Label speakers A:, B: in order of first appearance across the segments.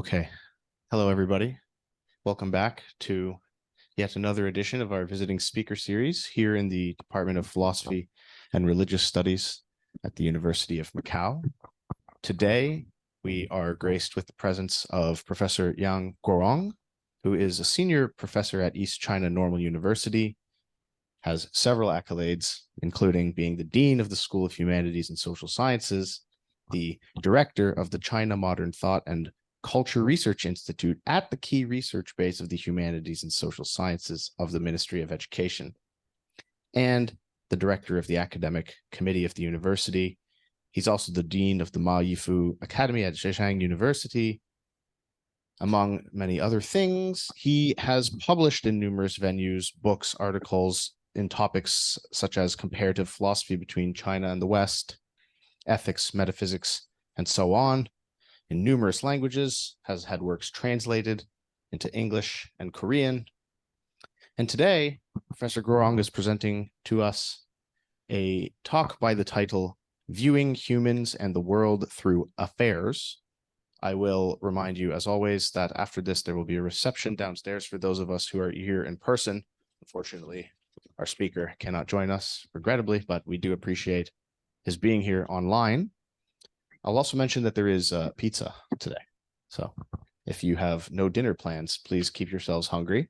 A: Okay. Hello, everybody. Welcome back to yet another edition of our visiting speaker series here in the Department of Philosophy and Religious Studies at the University of Macau. Today, we are graced with the presence of Professor Yang Guorong, who is a senior professor at East China Normal University, has several accolades, including being the Dean of the School of Humanities and Social Sciences, the director of the China Modern Thought and Culture Research Institute at the key research base of the Humanities and Social Sciences of the Ministry of Education, and the director of the Academic Committee of the University. He's also the Dean of the Ma Yifu Academy at Zhejiang University, among many other things. He has published in numerous venues, books, articles in topics such as comparative philosophy between China and the West, ethics, metaphysics, and so on, in numerous languages, has had works translated into English and Korean. And today, Professor Guorong is presenting to us a talk by the title, Viewing Humans and the World Through Affairs. I will remind you, as always, that after this, there will be a reception downstairs for those of us who are here in person. Unfortunately, our speaker cannot join us, regrettably, but we do appreciate his being here online. I'll also mention that there is pizza today. So if you have no dinner plans, please keep yourselves hungry.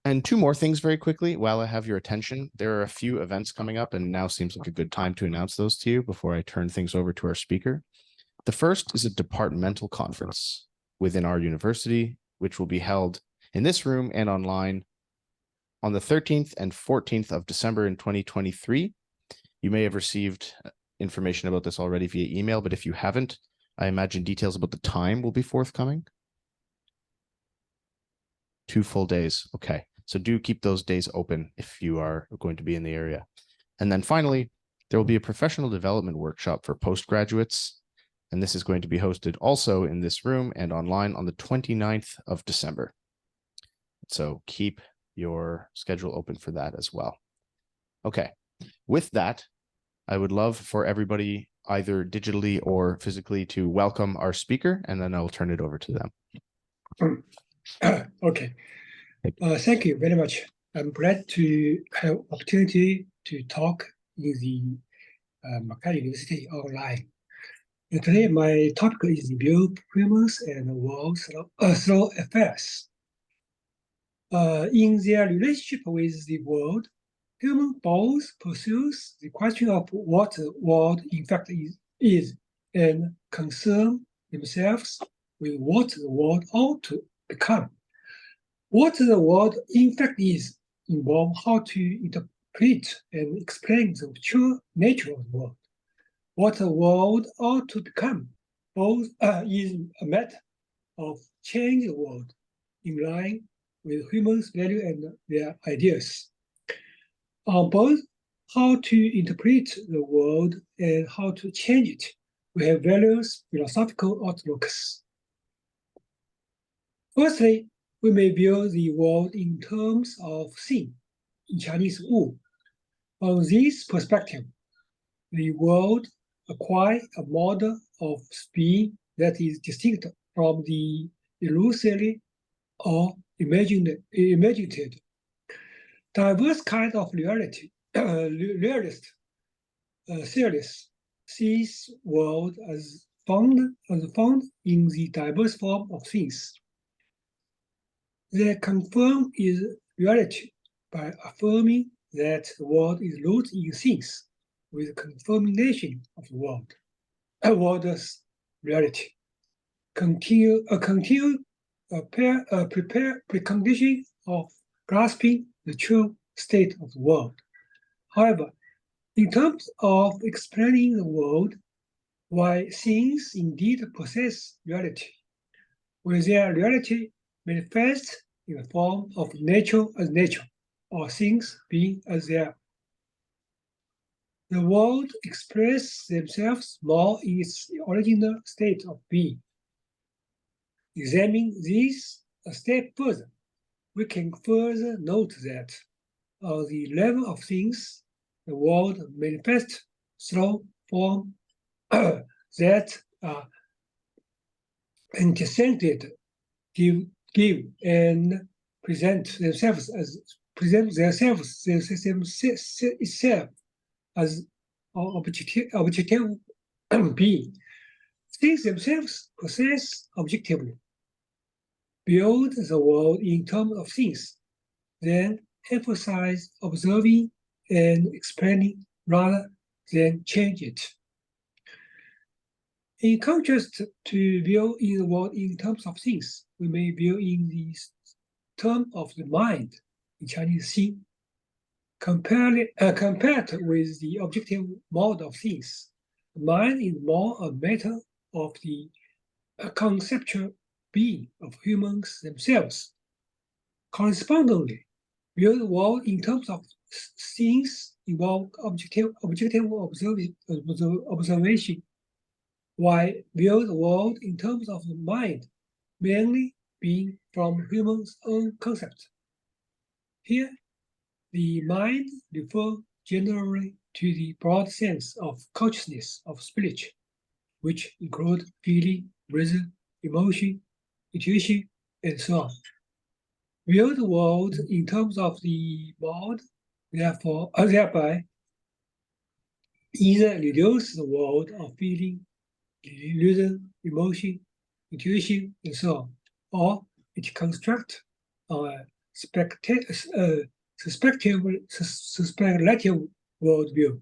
A: And two more things very quickly while I have your attention. There are a few events coming up, and now seems like a good time to announce those to you before I turn things over to our speaker. The first is a departmental conference within our university, which will be held in this room and online on the 13th and 14th of December in 2023. You may have received information about this already via email, but if you haven't, I imagine details about the time will be forthcoming. 2 full days. Okay. So do keep those days open if you are going to be in the area. And then finally, there will be a professional development workshop for postgraduates. And this is going to be hosted also in this room and online on the 29th of December. So keep your schedule open for that as well. Okay. With that, I would love for everybody, either digitally or physically, to welcome our speaker, and then I'll turn it over to them.
B: Okay. Thank you very much. I'm glad to have opportunity to talk with the Macau University online. And today, my topic is view humans and the world through affairs. In their relationship with the world, human both pursues the question of what the world in fact is and concern themselves with what the world ought to become. What the world in fact is involves how to interpret and explain the true nature of the world. What the world ought to become both is a matter of change the world in line with humans' value and their ideas. On both how to interpret the world and how to change it, we have various philosophical outlooks. Firstly, we may view the world in terms of sin, in Chinese wu. From this perspective, the world acquires a model of being that is distinct from the illusory or imaginative. Diverse kind of reality, theorists sees world as found in the diverse form of things. They confirm its reality by affirming that the world is rooted in things, with confirmation of the world's reality. Precondition of grasping the true state of the world. However, in terms of explaining the world, why things indeed possess reality, will their reality manifest in the form of nature as nature, or things being as they are? The world expresses themselves more in its original state of being. Examining this a step further, we can further note that on the level of things, the world manifests through form that are intersected, give and present themselves itself as objective being. Things themselves possess objectively, build the world in terms of things, then emphasize observing and explaining rather than change it. In contrast to view in the world in terms of things, we may view in the term of the mind in Chinese Xin. Compared with the objective mode of things, the mind is more a matter of the conceptual being of humans themselves. Correspondingly, view the world in terms of things involve objective observation, while view the world in terms of the mind mainly being from humans' own concept. Here, the mind refers generally to the broad sense of consciousness of spirit, which include feeling, reason, emotion, intuition, and so on. View the world in terms of the mind, thereby either reduce the world of feeling, reason, emotion, intuition, and so on, or it constructs a speculative worldview.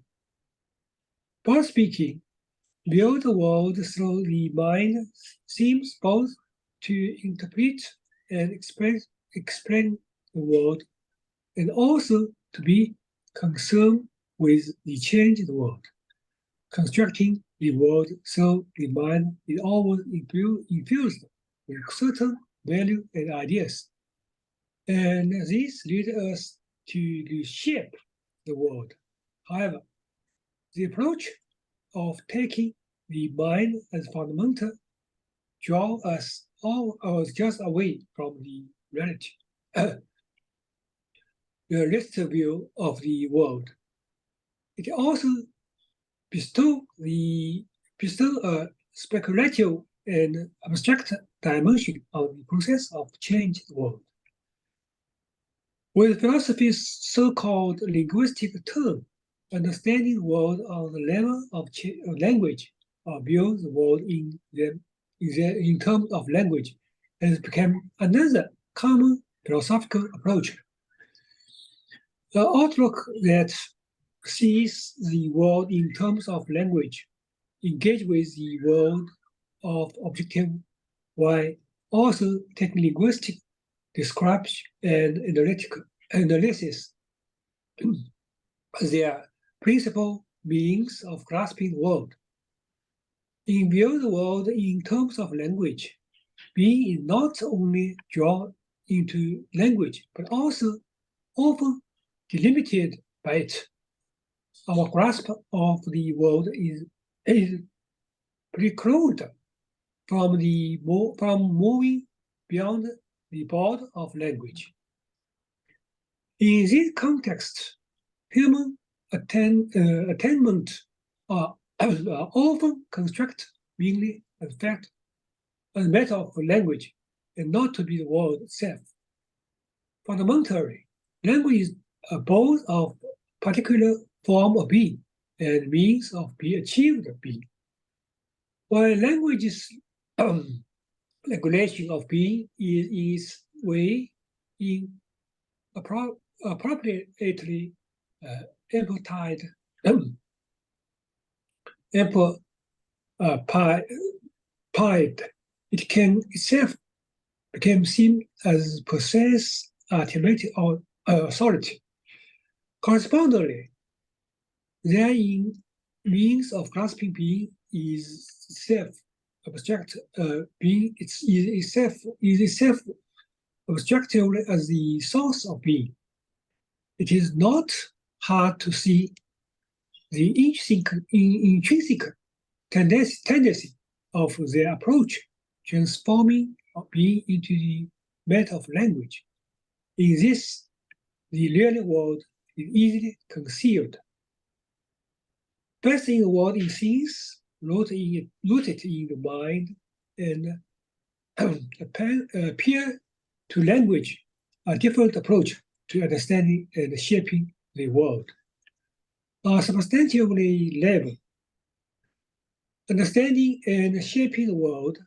B: Both speaking, view the world through the mind seems both to interpret and explain the world, and also to be concerned with the changed world. Constructing the world through the mind is always infused with certain values and ideas. And this leads us to reshape the world. However, the approach of taking the mind as fundamental draw us all just away from the reality, realistic view of the world. It also bestow a speculative and abstract dimension on the process of change the world. With philosophy's so-called linguistic term, understanding the world on the level of language or view the world in terms of language has become another common philosophical approach. The outlook that sees the world in terms of language engage with the world of objective, while also taking linguistic description and analysis as their principal means of grasping the world. In view the world in terms of language, being is not only drawn into language, but also often delimited by it. Our grasp of the world is precluded from moving beyond the border of language. In this context, human attainment are often constructed mainly as fact, as a matter of language, and not to be the world itself. Fundamentally, language is both of particular form of being and means of being achieved being. While language's regulation of being is in its way appropriately amplified, it can itself become seen as possess ultimate authority. Correspondingly, therein means of grasping being is itself abstract. Being is itself objectively as the source of being. It is not hard to see the intrinsic tendency of their approach, transforming being into the matter of language. In this, the real world is easily concealed. Best in the world in things, rooted in the mind, and appear to language a different approach to understanding and shaping the world. On a substantively level, understanding and shaping the world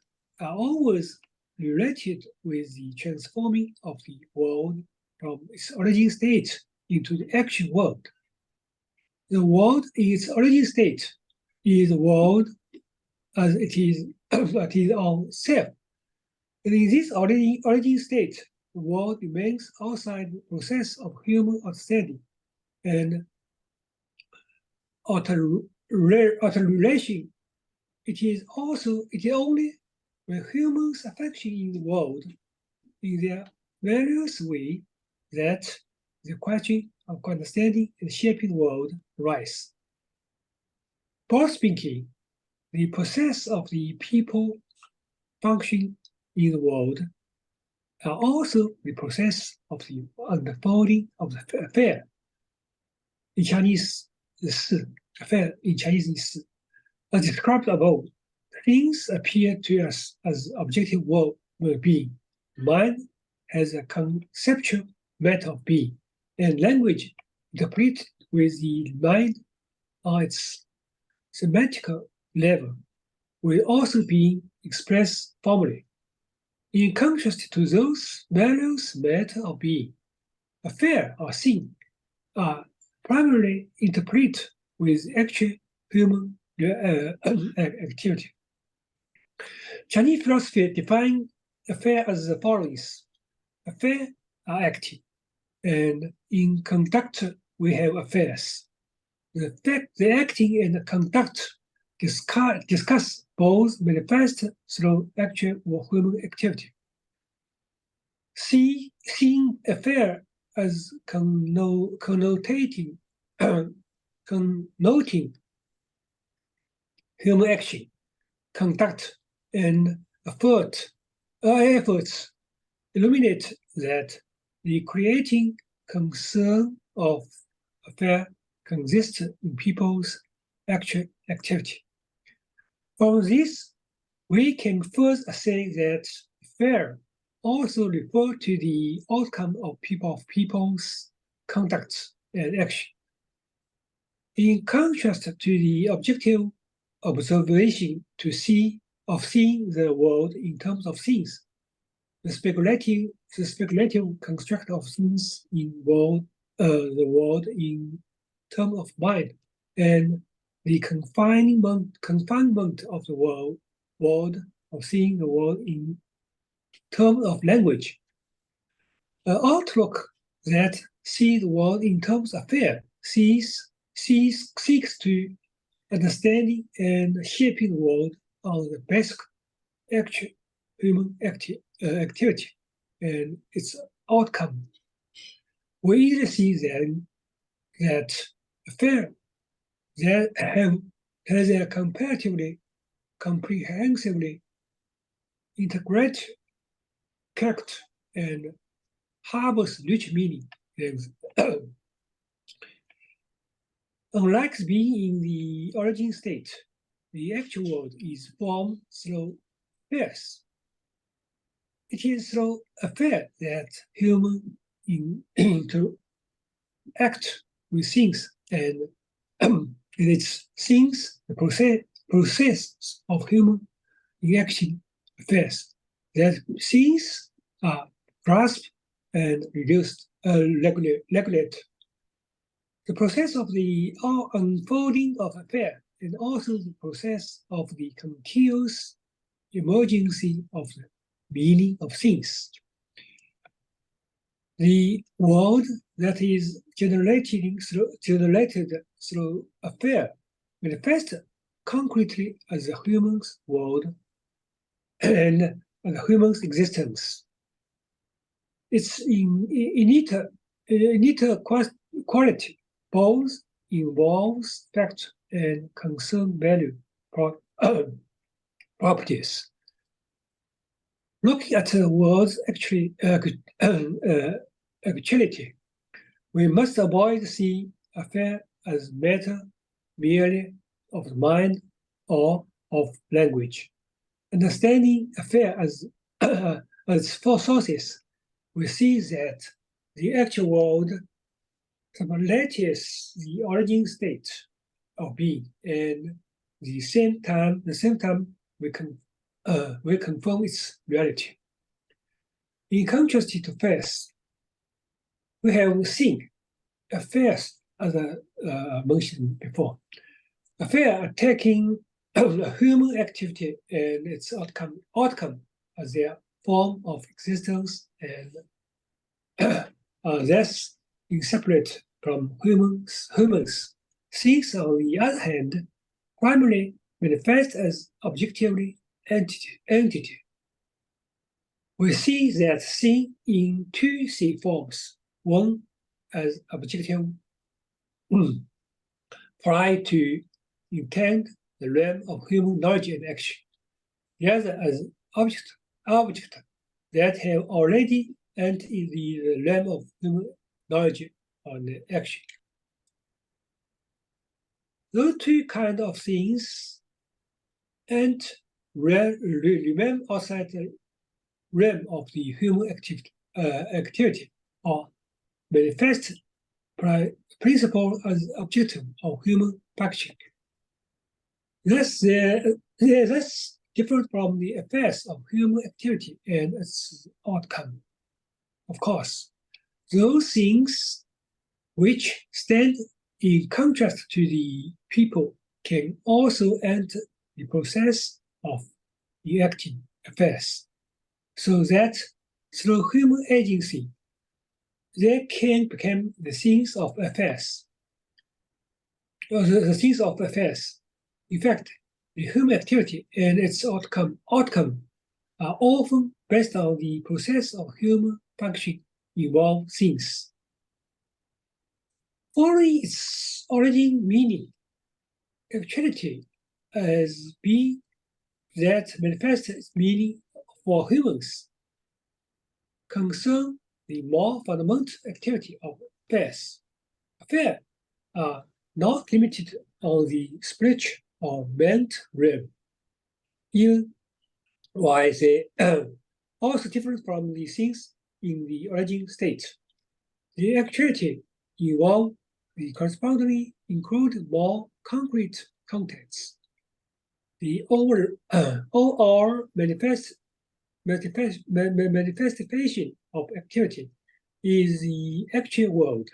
B: are always related with the transforming of the world from its origin state into the actual world. The world in its origin state is the world as it is on self. And in this origin state, the world remains outside the process of human understanding and relation. It is only when humans are functioning in the world in their various way that the question of understanding and shaping the world rise. Both speaking, the process of the people functioning in the world are also the process of the unfolding of the affair. In Chinese, the affair in Chinese is as described above. Things appear to us as objective world will be. Mind has a conceptual matter of being, and language interpreted with the mind on its semantic level will also be expressed formally. In contrast to those various matter of being, affair or thing are primarily interpreted with actual human activity. Chinese philosophy defines affair as the following: affairs are active, and in conduct we have affairs. The acting and the conduct discuss both manifest through actual or human activity. Seeing affair as connoting human action, conduct, and efforts illuminate that the creating concern of affair consists in people's actual activity. From this, we can first say that affair also refer to the outcome of people's conduct and action. In contrast to the objective observation seeing the world in terms of things, the speculative construct of things in the world in terms of mind, and the confinement of the world of seeing the world in terms of language. An outlook that sees the world in terms of affair seeks to understanding and shaping the world on the basic actual human activity and its outcome. We easily see then that affair that has a comparatively comprehensively integrated character and harbors rich meaning. Unlike being in the origin state, the actual world is formed through affairs. It is through affair that humans interact with things, and it's things, the process of human reaction affairs, that things are grasped and regulated. The process of the unfolding of affair and also the process of the continuous emergency of the meaning of things. The world that is generated through affair manifests concretely as a human's world and a human's existence. Its innate quality both involves fact and concern value properties. Looking at the world's actuality, we must avoid seeing affair as matter merely of the mind or of language. Understanding affair as as four sources, we see that the actual world latches the origin state of being, and the same time we confirm its reality. In contrast to affairs, we have seen affairs, as I mentioned before. Affairs are taking human activity and its outcome as their form of existence, and thus inseparate from humans. Things, on the other hand, primarily manifest as objectively entity. We see that thing in two forms: one as objective, prior to intent, the realm of human knowledge and action; the other as object that have already entered the realm of human knowledge and action. Those two kinds of things and remain outside the realm of the human activity, or manifest principle as objective of human functioning. Thus, that's different from the affairs of human activity and its outcome. Of course, those things which stand in contrast to the people can also enter the process of enacting affairs, so that through human agency, they can become the things of affairs. The things of affairs. In fact, the human activity and its outcome are often based on the process of human function involve things. Following its origin meaning, actuality as being that manifests its meaning for humans concern the more fundamental activity of affairs. Affairs are not limited on the spiritual or mental realm, even while they also different from the things in the origin state. The actuality involved the correspondingly include more concrete contents. The overall manifestation of activity is the actual world,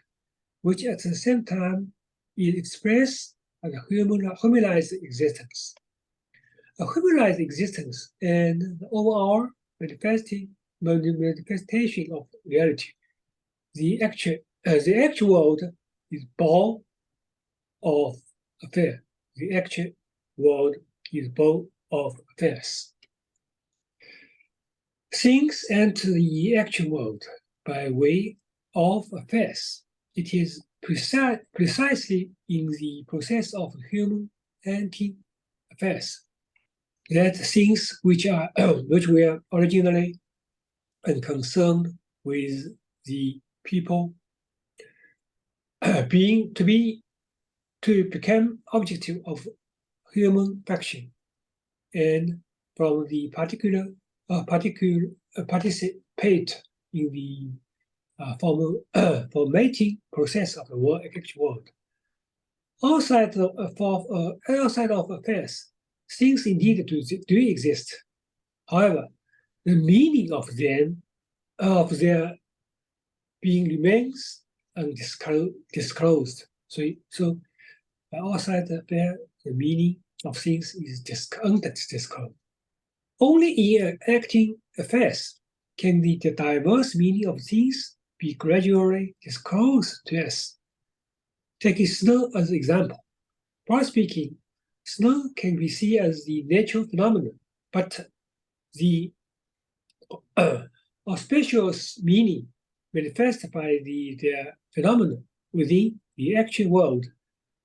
B: which at the same time is expressed as a humanized existence. A humanized existence and the overall manifestation of reality. The actual world is born of affair. The actual world is born of affairs. Things enter the actual world by way of affairs. It is precisely in the process of human anti-affairs that things which were originally concerned with the people to become objective of human function, and from the participate in the formating process of the actual world. Outside of affairs, things indeed do exist. However, the meaning of their being remains undisclosed. So outside affair, the meaning of things is undisclosed. Only in acting affairs can the diverse meaning of things be gradually disclosed to us. Taking snow as an example. Broadly speaking, snow can be seen as the natural phenomenon, but the auspicious meaning manifested by their phenomenon within the actual world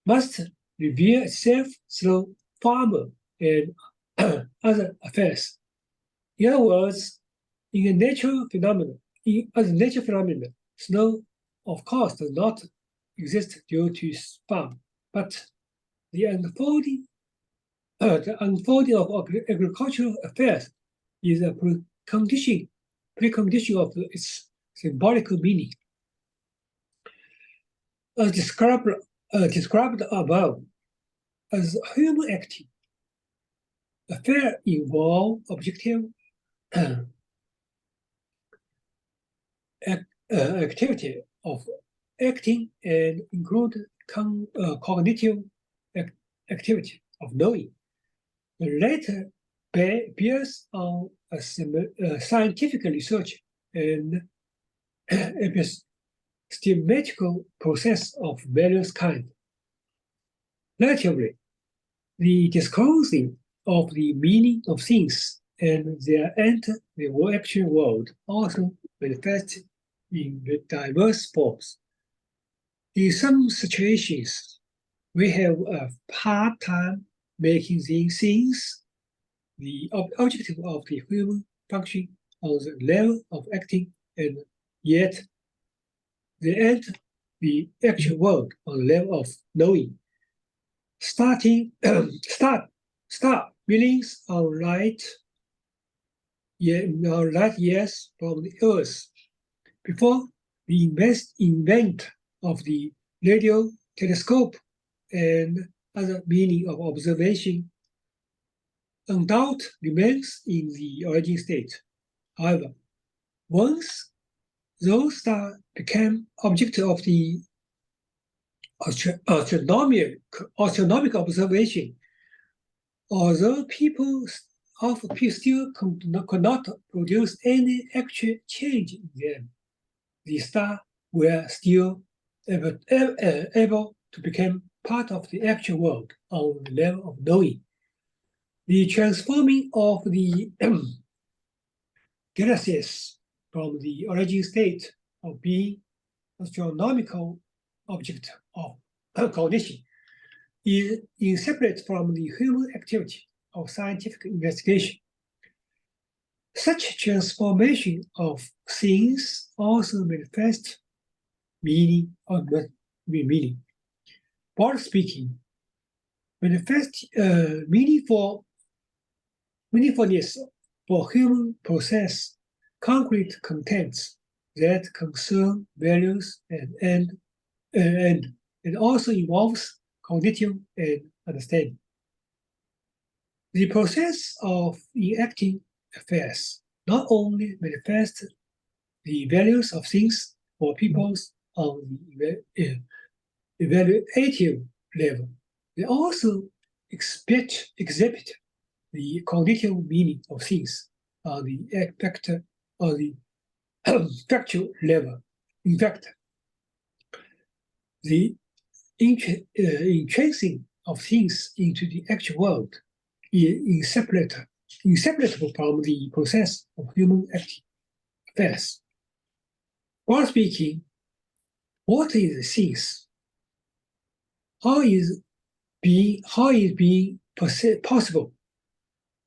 B: must reveal itself through farmer and other affairs. In other words, as a natural phenomenon, snow, of course, does not exist due to farm, but the unfolding of agricultural affairs is a precondition of its symbolic meaning. As described above, as human acting, affair involve objective activity of acting and include cognitive activity of knowing. The latter bears on a scientific research and epistemical process of various kinds. Relatively, the disclosing of the meaning of things and their enter the actual world also manifest in diverse forms. In some situations, we have a hard time making these things the objective of the human function on the level of acting, and yet they enter the actual world on the level of knowing. Star millions of light years from the Earth before the invent of the radio telescope and other meaning of observation, doubt remains in the origin state. However, once those stars became object of the astronomical observation, although people still could not produce any actual change in them, the stars were still able to become part of the actual world on the level of knowing. The transforming of the galaxies from the origin state of being astronomical object of cognition is separate from the human activity of scientific investigation. Such transformation of things also manifest meaning or meaning. Broadly speaking, manifest meaningfulness for human process concrete contents that concern values and also involves cognitive and understanding. The process of enacting affairs not only manifests the values of things for peoples on the evaluative level, they also exhibit the cognitive meaning of things on the factual level. In fact, the entrancing of things into the actual world is inseparable from the process of human affairs. Broadly speaking, what is things? How is being possible?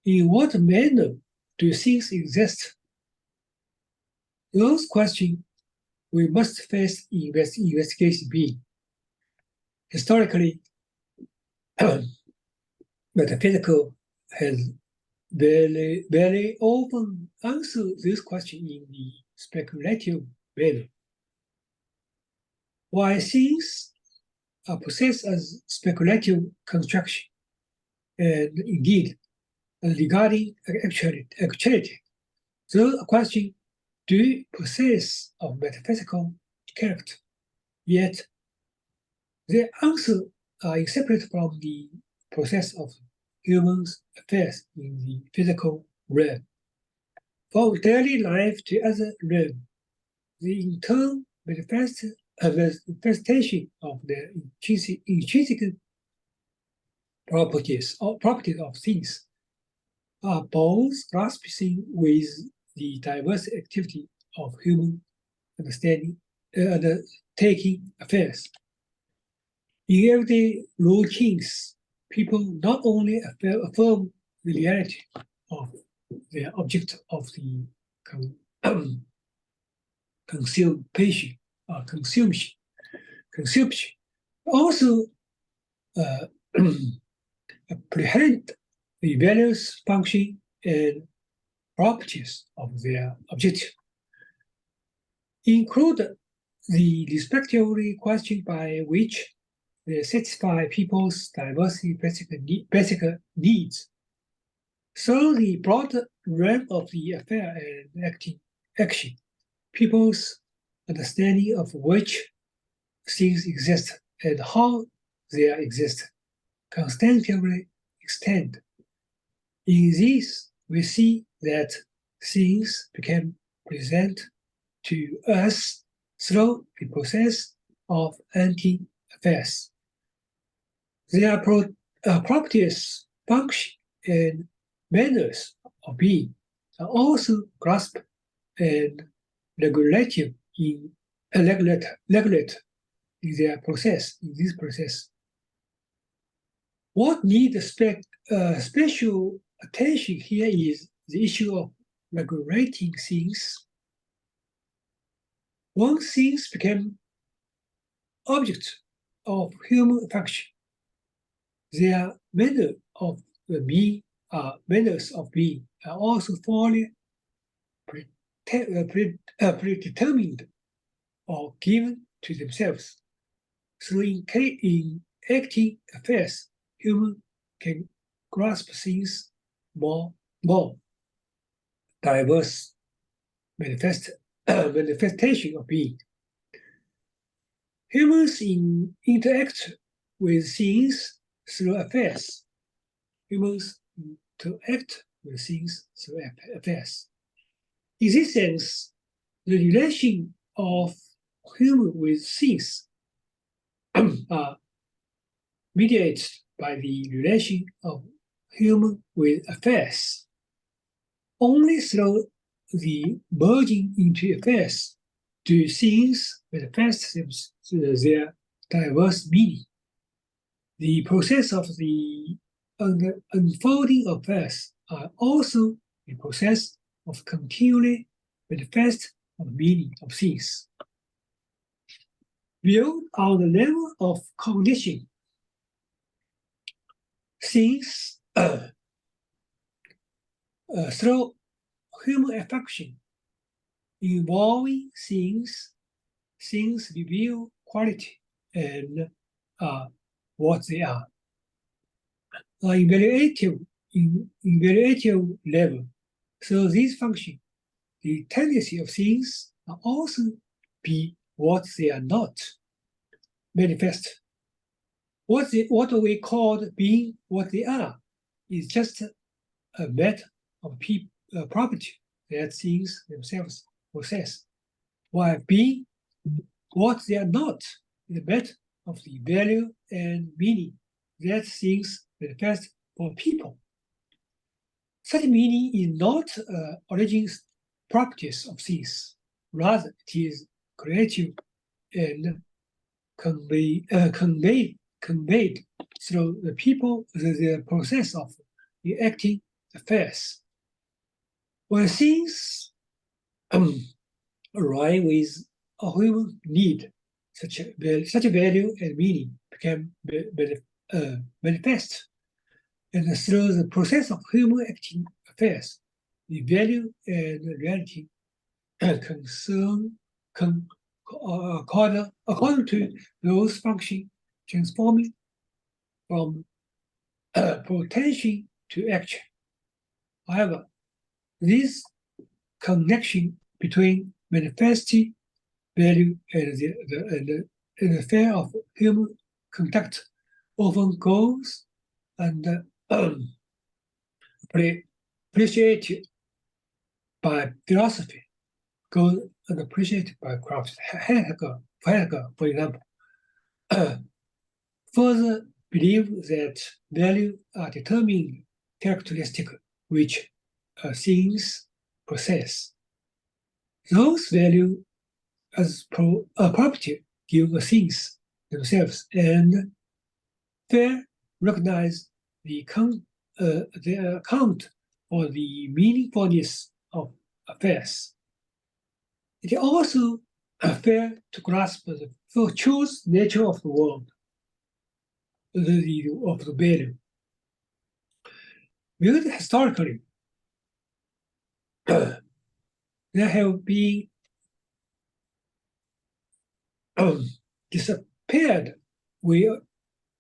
B: In what manner do things exist? Those questions we must face in investigation being. Historically, metaphysical has very often answered this question in the speculative manner. Why things are processed as speculative construction, and indeed, regarding actuality, the question do possess of metaphysical character, yet the answer are separate from the process of human affairs in the physical realm. From daily life to other realm, the internal manifestation of the intrinsic properties of things are both grasping with the diverse activity of human undertaking affairs. In everyday routines, people not only affirm the reality of the object of the consumption, also apprehend the various function and properties of their objective. Include the respectively question by which they satisfy people's diversity basic needs. So the broad realm of the affair and action, people's understanding of which things exist and how they exist constantly extend. In this, we see that things become present to us through the process of anti-affairs. Their properties, function, and manners of being are also grasped and regulated in their process, in this process. What needs special attention here is the issue of regulating things. Once things become objects of human affection, their manners of being are also fully predetermined or given to themselves. So in acting affairs, humans can grasp things more diverse manifestation of being. Humans interact with things through affairs. Humans interact with things through affairs. In this sense, the relation of human with things are mediated by the relation of human with affairs. Only through the merging into affairs do things manifest their diverse meaning. The process of the unfolding of affairs are also the process of continually manifest of meaning of things. Viewed on the level of cognition, things through human affection involving things reveal quality and what they are. On evaluative level, so this function, the tendency of things are also be what they are not, manifest. What we call being what they are is just a matter of property that things themselves possess, while being what they are not is a matter of the value and meaning that things manifest for people. Such meaning is not origin properties of things, rather it is creative and conveyed through the people, the process of the acting affairs. When things arise with a human need, such a value and meaning become manifest. And through the process of human acting affairs, the value and reality according to those functions transforming from potential to action. However, this connection between manifesting value and the affair of human conduct often goes and appreciated by philosophy, goes and appreciated by craft. Heidegger, for example, further believe that value are determined characteristic which things possess. Those values as property give things themselves and fair recognize the account for the meaningfulness of affairs. It is also fair to grasp the virtuous nature of the world, of the value. Viewed historically, there have been disappeared way,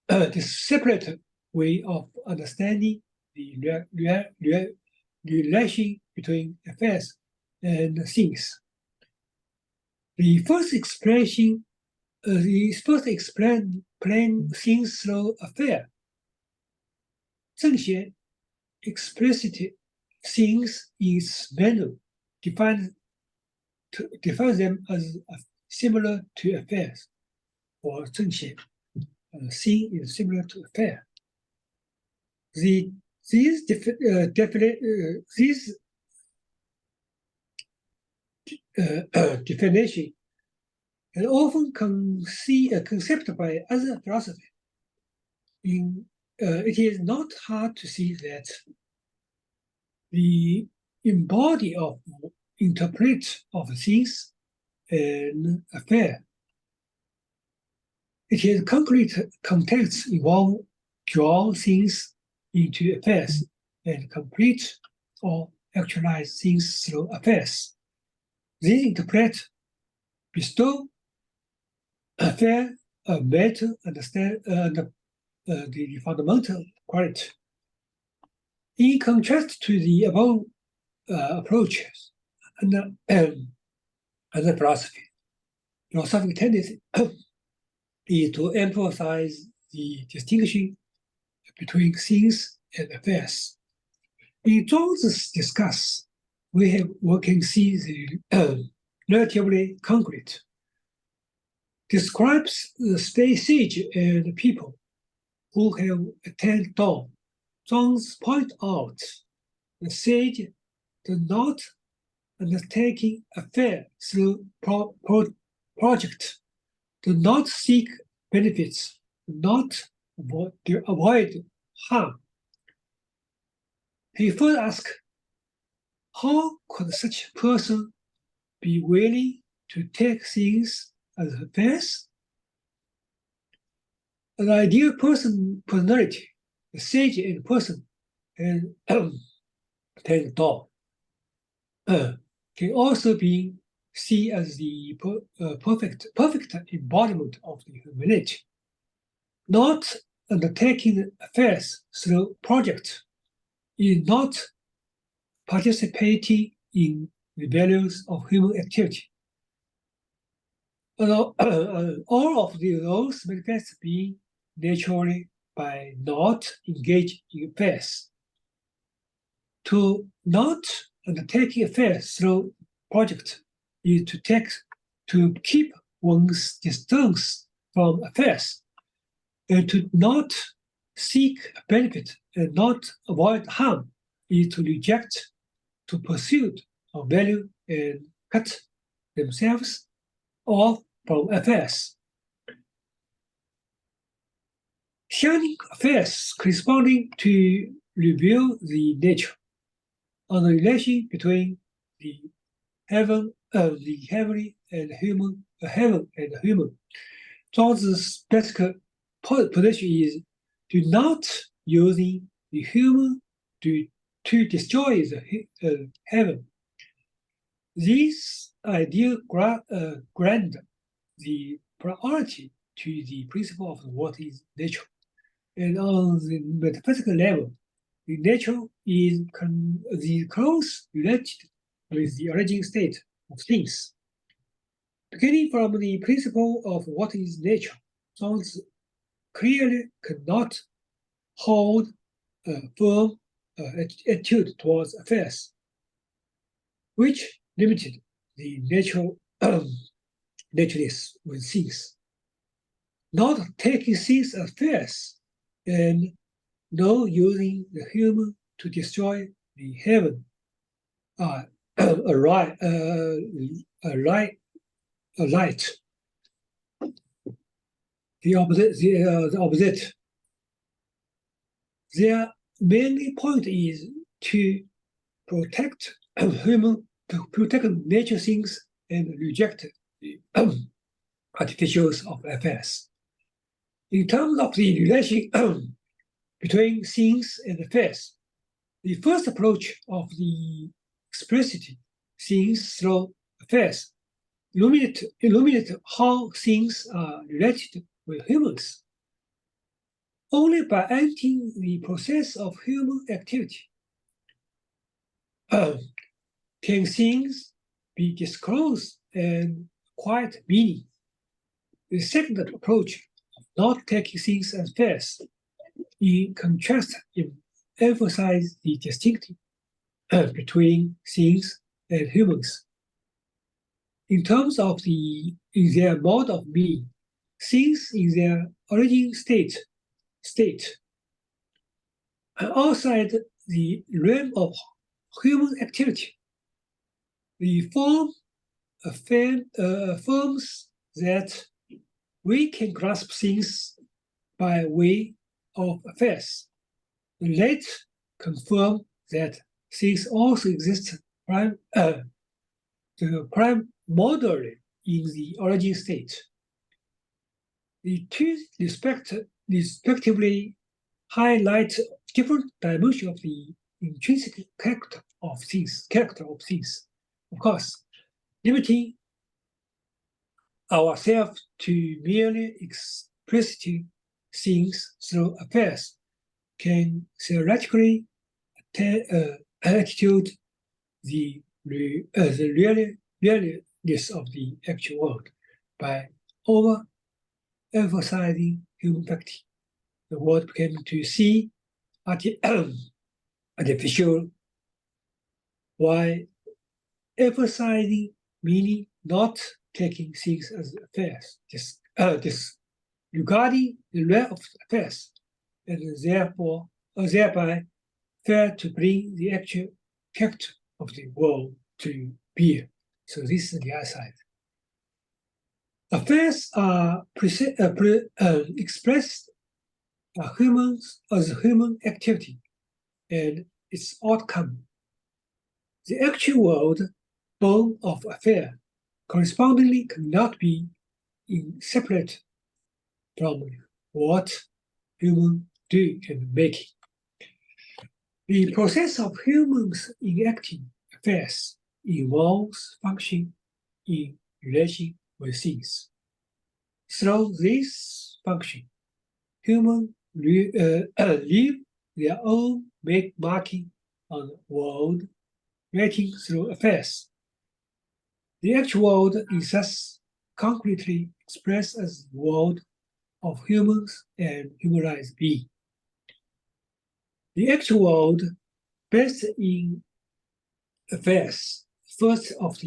B: this separate way of understanding the relation between affairs and things. The first explain things through affair. 正贤 explicit things in its menu, defines them as similar to affairs, or 正贤 thing is similar to affair. These definition and often conceived by other philosophy. It is not hard to see that the embody of interpret of things and affair. It is concrete contexts involve draw things into affairs and complete or actualize things through affairs. They interpret, bestow, affair, a better understand the fundamental quality. In contrast to the above approaches and the philosophic tendency is to emphasize the distinction between things and affairs. In Zhuangzi's discuss, we can see the relatively concrete, describes the sage and people who have attained dawn. Zhuangzi point out the sage does not undertaking affair through project, do not seek benefits, do not avoid harm. He first asked, how could such a person be willing to take things as affairs? An ideal personality, the sage and person, and take Dao, can also be seen as the perfect embodiment of the humility, not undertaking affairs through project, is not participating in the values of human activity. All of those manifest being naturally by not engage in affairs. To not undertaking affairs through project is to keep one's distance from affairs, and to not seek benefit and not avoid harm is to reject, to pursue of value and cut themselves off from affairs. Shining affairs corresponding to reveal the nature of the relation between the heavenly and human, heaven and human. Zhuangzi's basic position is do not using the human to destroy the heaven. This idea grant the priority to the principle of what is nature. And on the metaphysical level, the nature is the close related with the origin state of things. Beginning from the principle of what is nature, Zhuangzi clearly cannot hold a firm attitude towards affairs, which limited the naturalness with things. Not taking things as affairs and no using the human to destroy the heaven are a light. The opposite. Their main point is to protect human, to protect nature things and reject the artificials of affairs. In terms of the relation between things and affairs, the first approach of the explicitly things through affairs, illuminate how things are related with humans. Only by ending the process of human activity can things be disclosed and acquired meaning. The second approach of not taking things as facts, in contrast, emphasizes the distinction between things and humans. In terms of their mode of being, things in their origin state outside the realm of human activity. The form affirms that we can grasp things by way of affairs. The late confirm that things also exist primarily in the origin state. The two respectively highlight different dimensions of the intrinsic character of things. Of course, limiting ourselves to merely explicit things through affairs can theoretically attitude the realness of the actual world by overemphasizing human fact. The world became to see artificial while emphasizing meaning, not taking things as affairs, disregarding the realm of affairs, and thereby fail to bring the actual character of the world to bear. So this is the other side. Affairs are expressed humans as human activity and its outcome. The actual world born of affair correspondingly cannot be separate from what humans do and making. The process of humans enacting affairs involves function in relation with things. Through this function, humans leave their own marking on the world, relating through affairs. The actual world is thus concretely expressed as the world of humans and humanized being. The actual world, based in affairs, first of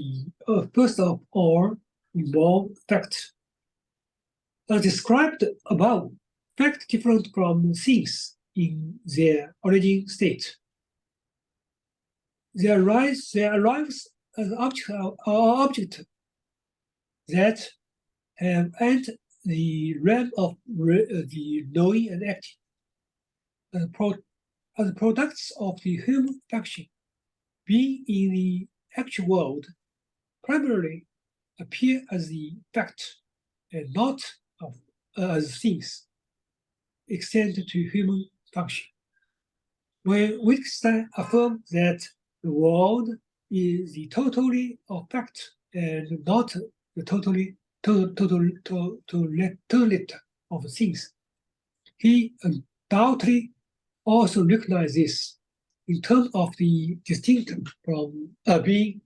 B: all, involve facts. As described above, facts different from things in their origin state. They arrives as object that have entered the realm of the knowing and acting. As products of the human function, being in the actual world primarily appear as the fact and not as things extend to human function. When Wittgenstein affirmed that the world is the totality of fact and not the totality of things, he undoubtedly also recognizes this in terms of the distinction from being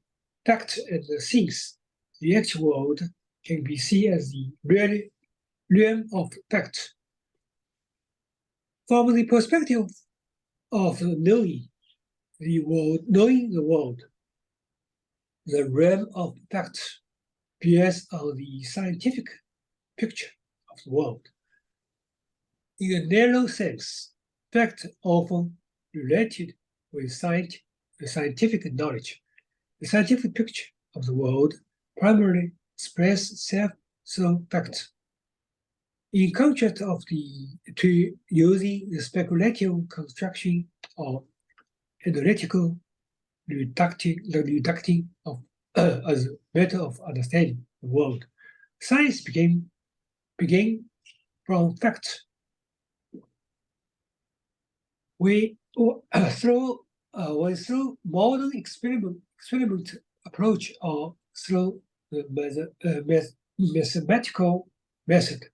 B: fact and things. The actual world can be seen as the realm of fact. From the perspective of knowing the world, the realm of fact bears on the scientific picture of the world. In a narrow sense, fact often related with scientific knowledge. The scientific picture of the world primarily expresses itself through facts. In contrast to using the speculative construction of analytical reducting of as a method of understanding the world, science began from facts. Through modern experiment approach or through the mathematical method,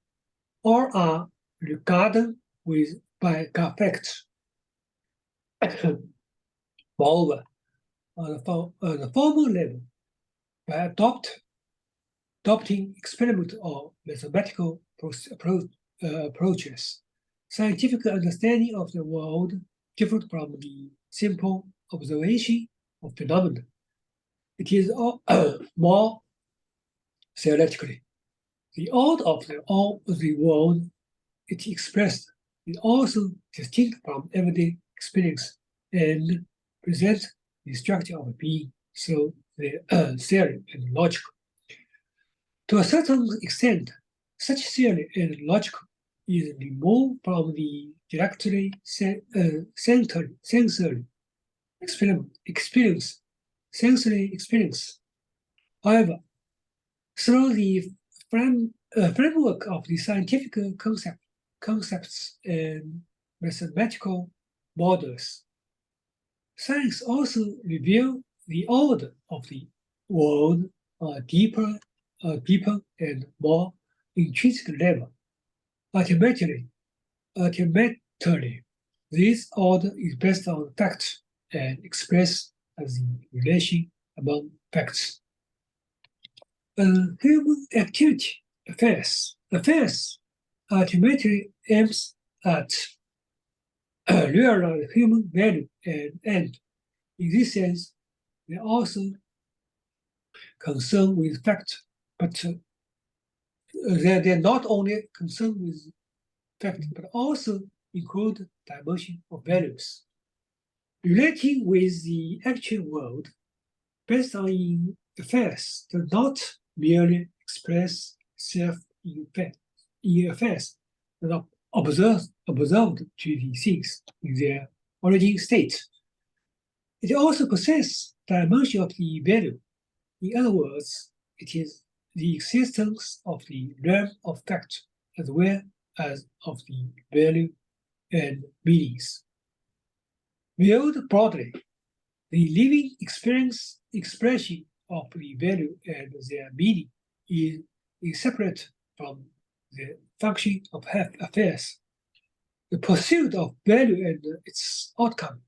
B: all are regarded with by facts. Moreover, on the formal level, by adopting experimental or mathematical approaches, scientific understanding of the world different from the simple observation of phenomena. It is more theoretically. The order of the world it expressed is also distinct from everyday experience and presents the structure of being through the theory and logic. To a certain extent, such theory and logic is removed from the directly sensory experience. However, through the framework of the scientific concepts and mathematical models, science also reveals the order of the world deeper and more intrinsic level. Ultimately, this order is based on facts and expressed as the relation among facts. Human activity affairs ultimately aims at realize human value and end. In this sense, they also concerned with fact, but they're not only concerned with fact, but also include dimension of values. Relating with the actual world based on affairs does not merely express self in affairs, but observed to the things in their origin state. It also possesses dimension of the value. In other words, it is the existence of the realm of fact as well as of the value and meanings. Viewed broadly, the living expression of the value and their meaning is separate from the function of affairs. The pursuit of value and its outcome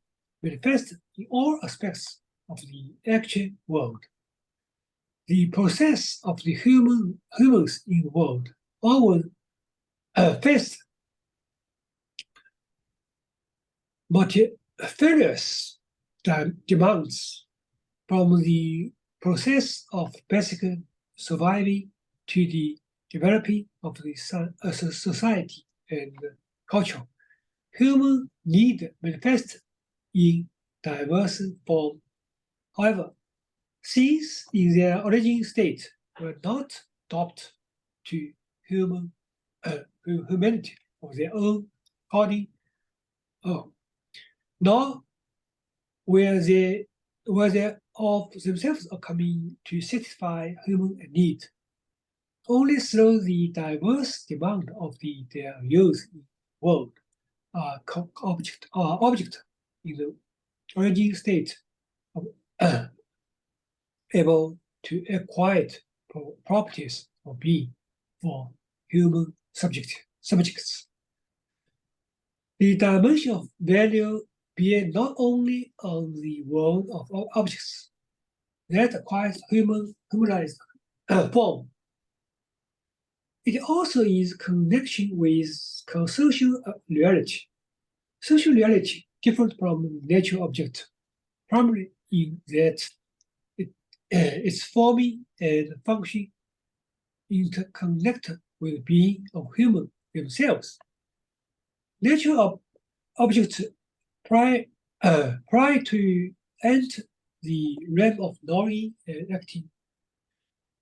B: manifest in all aspects of the actual world. The process of the humans in the world always face multifarious demands, from the process of basic surviving to the developing of the society and culture. Human need manifest in diverse form. However, things in their origin state were not adopted to humanity of their own according, nor were they of themselves coming to satisfy human need. Only through the diverse demand of their use in the world are object in the origin state able to acquire properties of being for human subjects. The dimension of value bears not only on the world of objects that acquires humanized form, it also is connection with social reality. Social reality different from natural object, primarily in that its forming and function interconnected with being of human themselves. Natural objects prior to enter the realm of knowing and acting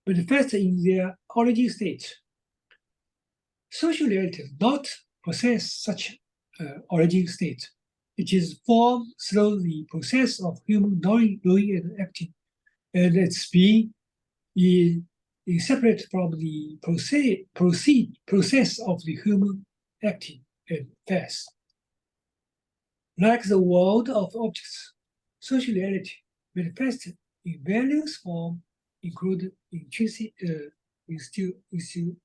B: manifest in their origin state. Social reality does not possess such origin state. It is formed through the process of human knowing and acting, and its being is separate from the process of the human acting and affairs. Like the world of objects, social reality manifests in various forms include intrinsic institution,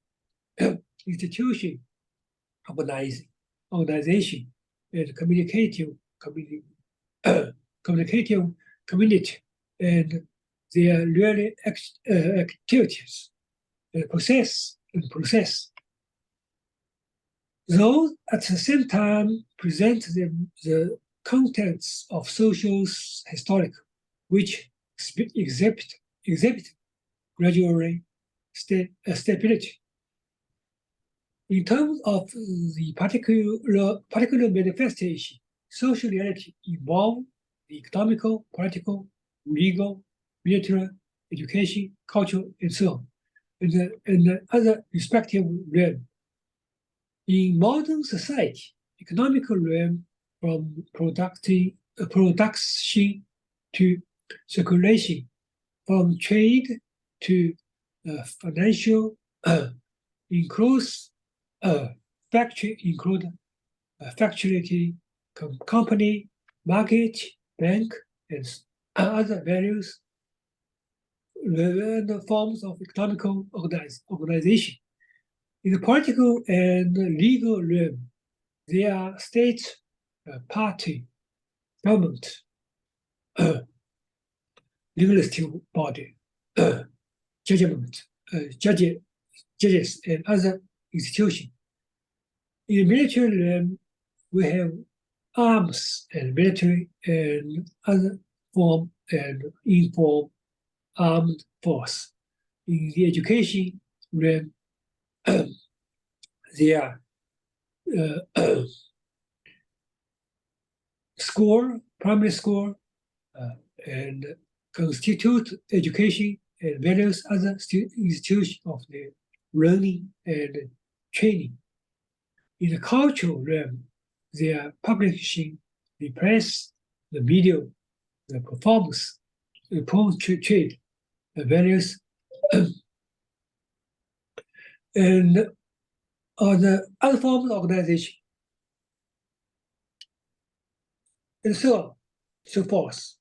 B: organization, and communicative community, and their really activities process. Those at the same time present the contents of social historic, which exhibit gradually stability. In terms of the particular manifestation, social reality involve the economical, political, legal, military, education, cultural, and so on, and other respective realms. In modern society, economical realm from production to circulation, from trade to financial, includes factory, company, market, bank, and other various forms of economical organization. In the political and legal realm, there are state, party, government, legislative body, judges, and other institutions. In the military realm, we have arms and military and other form and informed armed force. In the education realm, there are school, primary school, and constitute education and various other institutions of the learning and training. In the cultural realm, they are publishing, the press, the media, the performance, the trade, the various and the other forms of organization, and so on, so forth.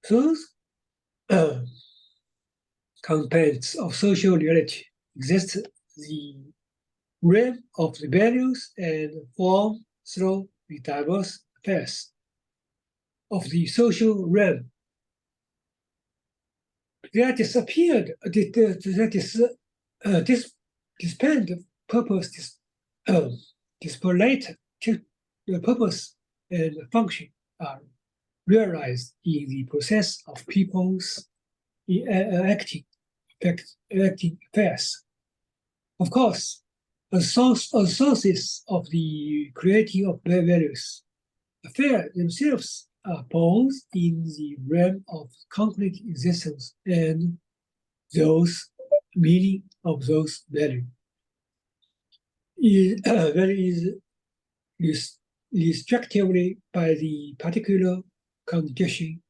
B: Those contents of social reality exist the realm of the values and form through the diverse affairs of the social realm. That disappeared, disband purpose, disparate the purpose and function are realized in the process of people's acting affairs. Of course, sources of the creating of values, affairs themselves are both in the realm of concrete existence and those meaning of those values. Value is restrictively by the particular condition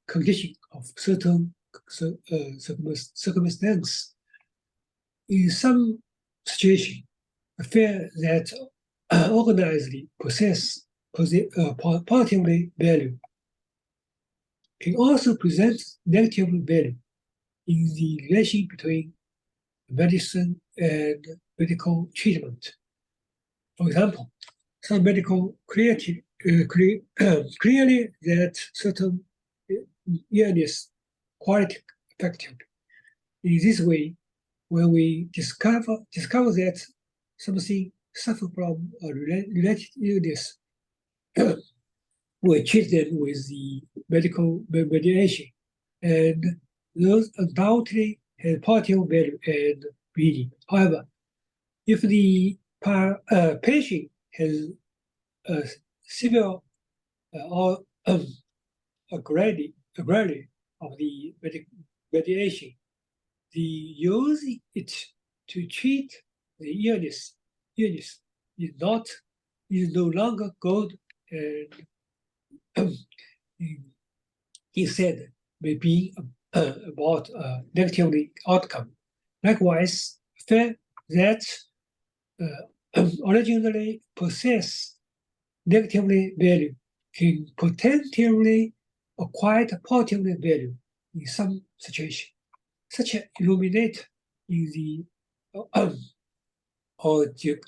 B: of certain circumstance. In some situation, affair that organizedly possess positively value can also present negative value in the relation between medicine and medical treatment. For example, some medical clearly that certain illness quite effective. In this way, when we discover that something suffer from a related illness, we treat them with the medical mediation, and those undoubtedly have positive value and meaning. However, if the patient has a severe or gravity of the mediation, the using it to treat the illness is no longer good, and he said maybe about a negative outcome. Likewise, fact that originally possess negatively value can potentially acquire positive value in some situation. Such illuminate in the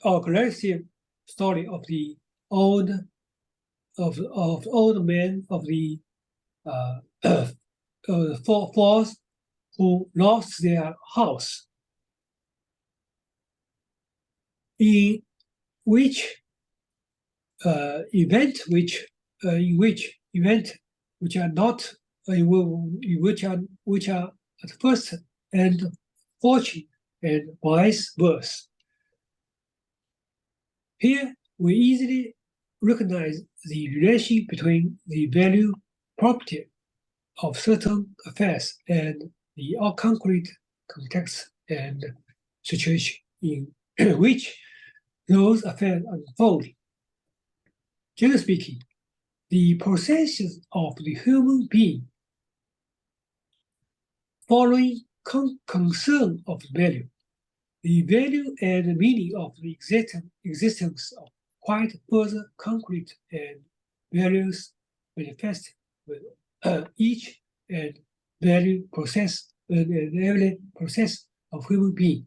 B: aggressive story of the old man of the fourth who lost their house, in which event which are not which are at first and fortune and vice versa. Here we easily recognize the relation between the value property of certain affairs and the concrete context and situation in which those affairs unfold. Generally speaking, the processes of the human being following concern of value, the value and meaning of the existence of quite further concrete and values manifest with each and value process and every process of human being.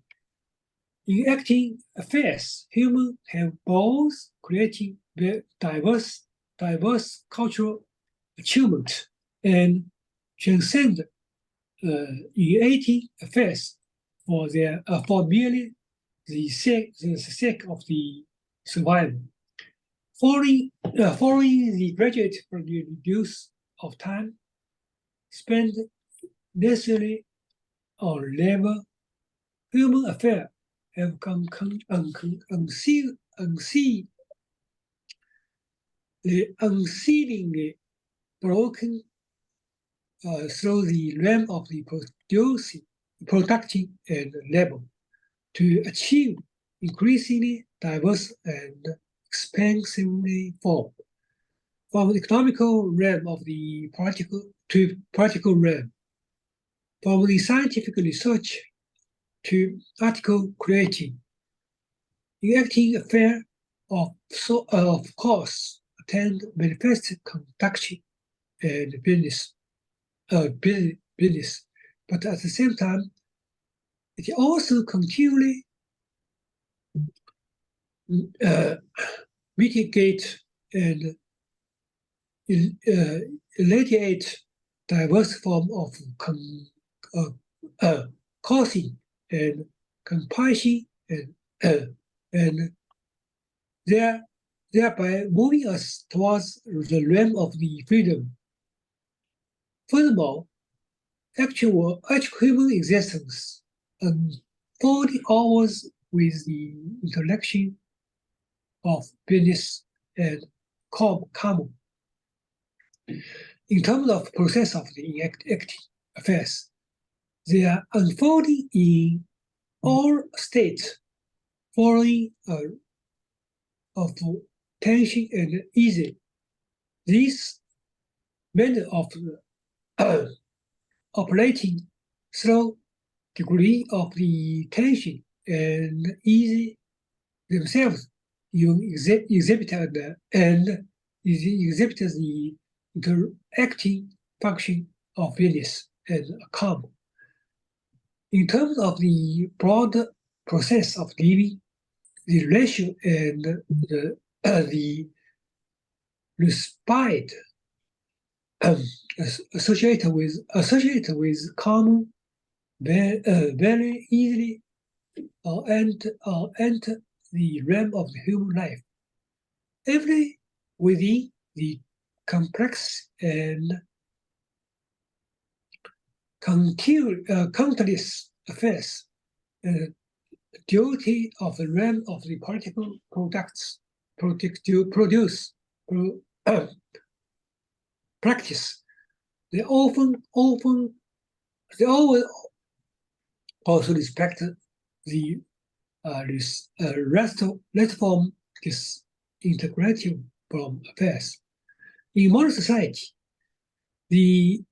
B: In acting affairs, humans have both creating diverse cultural achievement and transcend in affairs for merely the sake of the survival. Following the graduate from the reduce of time spent necessarily on labor, human affairs have unceasingly broken through the realm of the production and labor to achieve increasingly diverse and expansively form, from the economical realm of the political to practical realm, from the scientific research to article creating. In acting affair of course attend manifest conduction and business, but at the same time, it also continually mitigate and alleviate diverse form of causing and compassion and thereby moving us towards the realm of the freedom. Furthermore, actual human existence unfolding always with the interaction of business and common. In terms of process of the acting affairs, they are unfolding in all states following of tension and easy. This manner of operating through degree of the tension and easy themselves exhibit the interacting function of business and calm. In terms of the broad process of living, the relation and the respite associated with common very easily enter the realm of the human life. Every within the complex and countless affairs duty of the realm of the political products practice. They always also respect the rest form is integrative from affairs. In modern society, the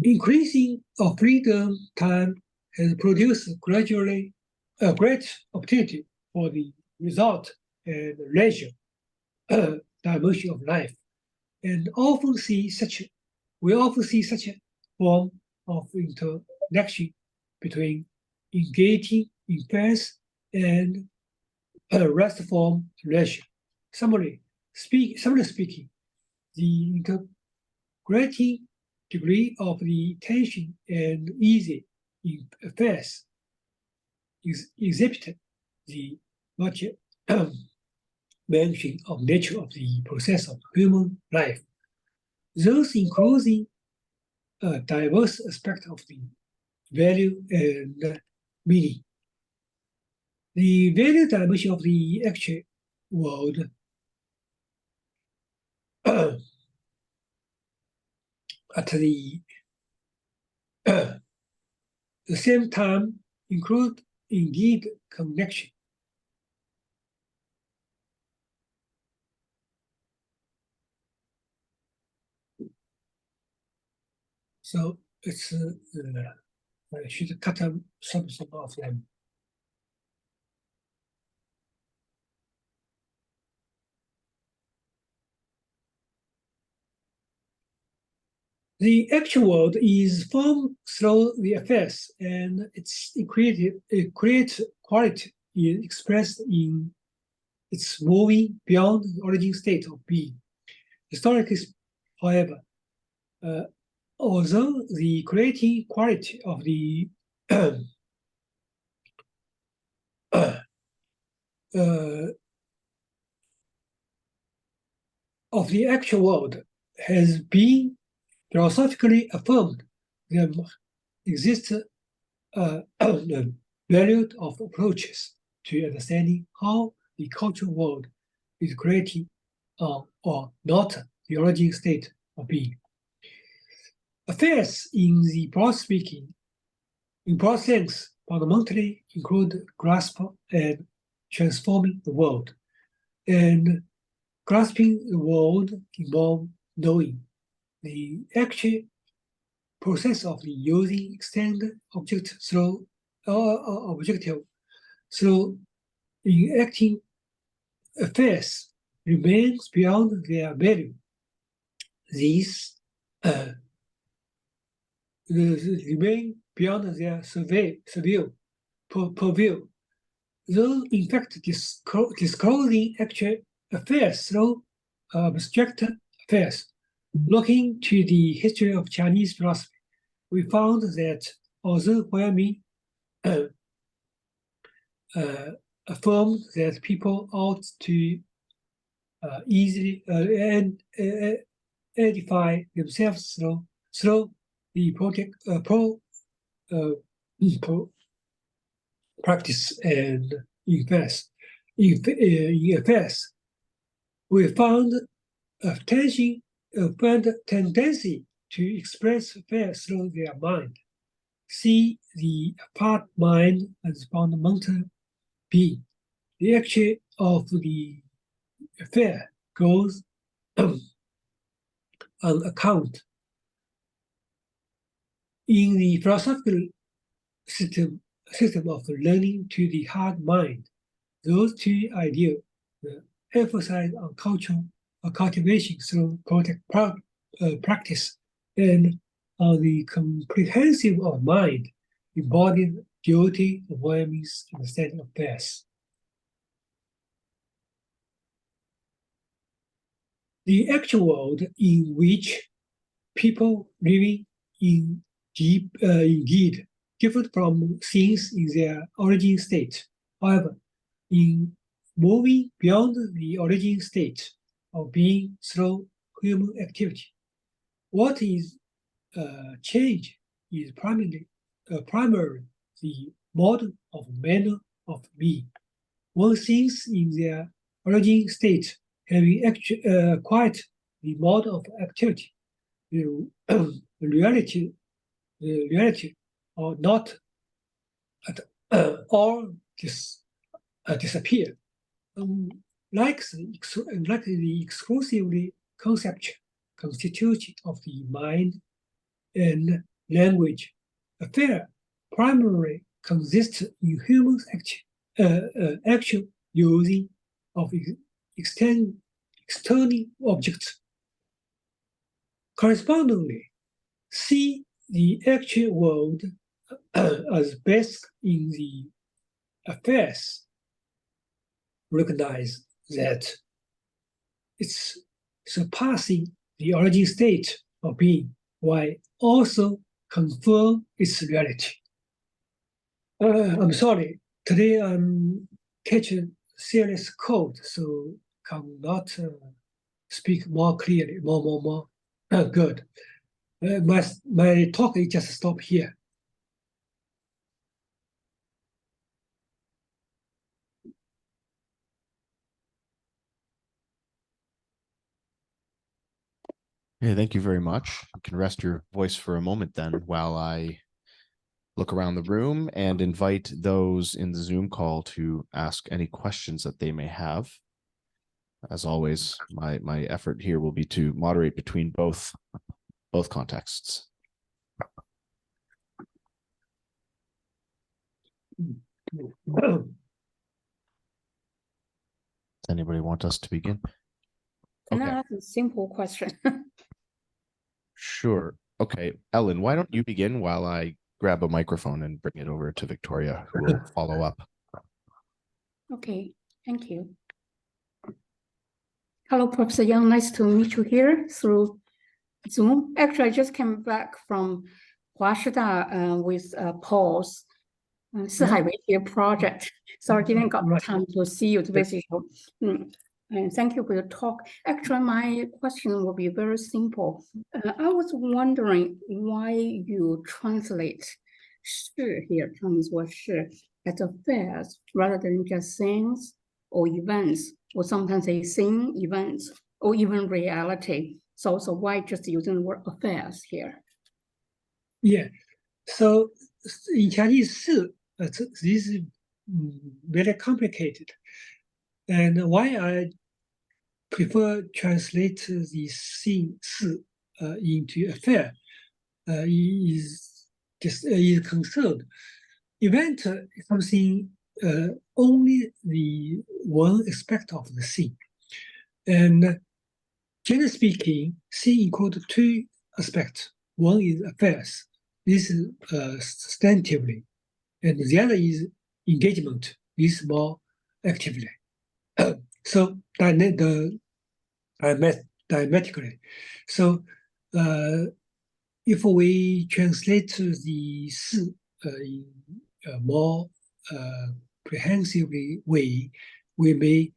B: increasing of freedom time has produced gradually a great opportunity for the result and leisure dimension of life, and we often see such a form of interconnection between engaging affairs and rest-form relation. Summarily speaking, the integrating degree of the tension and easy in affairs exhibited the much mention of nature of the process of human life, those including a diverse aspect of the value and meaning. The value dimension of the actual world at the same time include indeed connection. So it's I should cut some of them. The actual world is formed through the affairs, and it creates quality is expressed in its moving beyond the origin state of being. Historically, however, although the creating quality of the of the actual world has been philosophically affirmed, there exist valued of approaches to understanding how the cultural world is created or not the origin state of being. Affairs in the broad sense, fundamentally include grasp and transforming the world. And grasping the world involves knowing the actual process of the using extended object through objective through enacting affairs remains beyond their value. These remain beyond their purview. Though in fact disclosing actual affairs through abstract affairs. Looking to the history of Chinese philosophy, we found that although Huaymi affirmed that people ought to easily edify themselves through the practice and invest in affairs, we found a tendency to express affairs through their mind. See the apart mind as fundamental being. The action of the affair goes on account. In the philosophical system of learning to the hard mind, those two ideas emphasize on cultural cultivation through practice and on the comprehensive of mind embodied duty of Huaymi's understanding of affairs. The actual world in which people living in indeed different from things in their origin state. However, in moving beyond the origin state of being through human activity, what is change is primarily the mode of manner of being. One things in their origin state having acquired the mode of activity, the reality or not at all disappear. Like the exclusively constitution of the mind and language, affair primarily consists in humans' actual using of external objects. Correspondingly, see the actual world as best in the affairs recognize that it's surpassing the origin state of being, while also confirm its reality. I'm sorry, today I'm catching serious cold, so cannot speak more clearly, more. Good. My talk is just stop here.
A: Yeah, thank you very much. You can rest your voice for a moment then while I look around the room and invite those in the Zoom call to ask any questions that they may have. As always, my effort here will be to moderate between both contexts. Does anybody want us to begin?
C: Can I ask a simple question?
A: Sure. Okay, Ellen, why don't you begin while I grab a microphone and bring it over to Victoria, who will follow up.
C: Okay, thank you. Hello, Professor Young. Nice to meet you here through Zoom. Actually, I just came back from Huashida with Paul's 四海为题 project. So I didn't got time to see you to visit you. And thank you for your talk. Actually, my question will be very simple. I was wondering why you translate 事 here, Chinese word 事 as affairs rather than just things or events, or sometimes say thing, events, or even reality. So why just using the word affairs here?
B: Yeah. So in Chinese, 事 this is very complicated. And why I prefer translate the thing 事 into affair is concerned. Event is something only the one aspect of the thing. And generally speaking, thing includes two aspects. One is affairs. This is substantively. And the other is engagement. This is more actively. So diametrically. So if we translate the 事 in a more comprehensive way, we may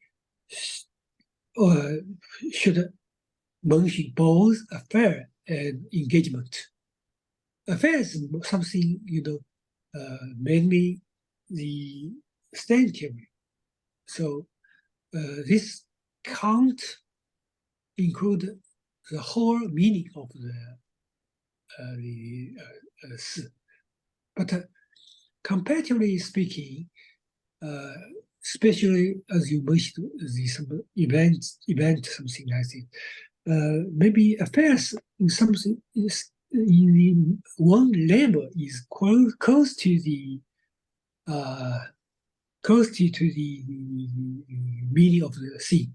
B: should mention both affair and engagement. Affair is something, mainly the substantive. So this can't include the whole meaning of the 事. But comparatively speaking, especially as you mentioned, some event, something like this, maybe affairs in something is in one level is close to the meaning of the thing,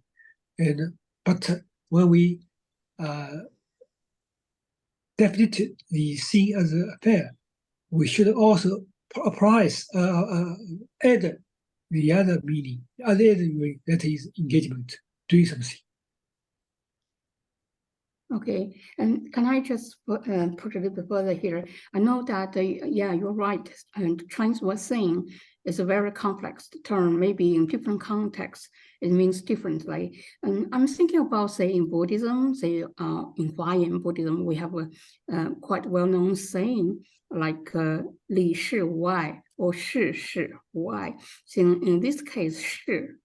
B: but when we define the thing as an affair, we should also add the other meaning, that is engagement, doing something.
C: Okay, and can I just put a little bit further here? I know that, yeah, you're right. And Chinese word saying is a very complex term. Maybe in different contexts, it means differently. And I'm thinking about, say, in Buddhism, say, in Huayan Buddhism, we have a quite well-known saying like 理是无碍 or 事是无碍. So in this case, 是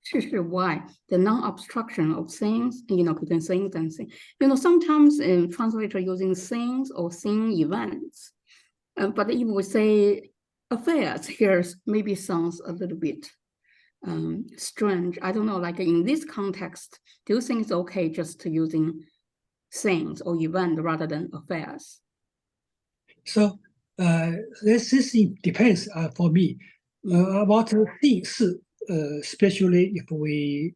C: why the non-obstruction of things, between things and things. Sometimes translator using things or thing events, but if we say affairs here, maybe sounds a little bit strange. I don't know, like in this context, do you think it's okay just using things or event rather than affairs?
B: So this depends for me. About things, especially if we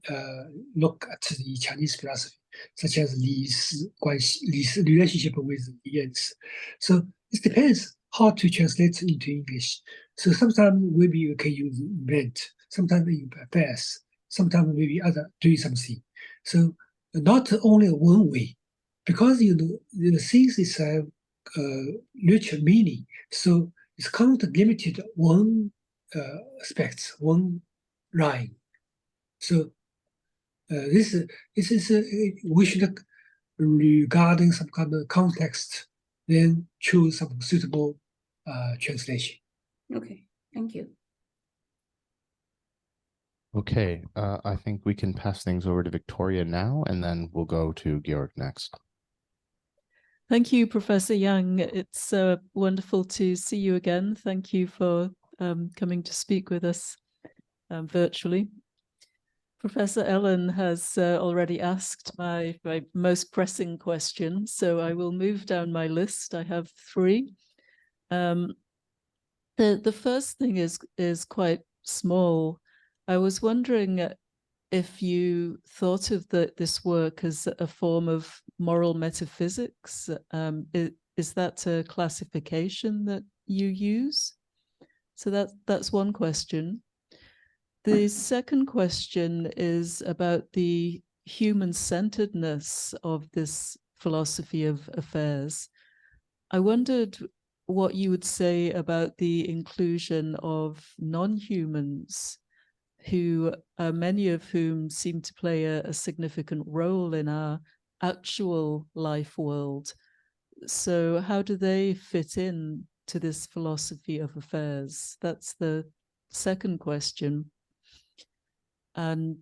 B: look at the Chinese philosophy, such as 理事关系, relationship with 理事. So it depends how to translate into English. So sometimes maybe you can use invent, sometimes you pass, sometimes maybe other doing something. So not only one way, because the things is have richer meaning. So it's can't limited one aspect, one line. So this is we should regarding some kind of context, then choose some suitable translation.
C: Okay, thank you.
A: Okay, I think we can pass things over to Victoria now, and then we'll go to Georg next.
D: Thank you, Professor Yang. It's wonderful to see you again. Thank you for coming to speak with us virtually. Professor Ellen has already asked my most pressing question, so I will move down my list. I have three. The first thing is quite small. I was wondering if you thought of this work as a form of moral metaphysics. Is that a classification that you use? So that's one question. The second question is about the human-centeredness of this philosophy of affairs. I wondered what you would say about the inclusion of non-humans, who many of whom seem to play a significant role in our actual life world. So how do they fit in to this philosophy of affairs? That's the second question. And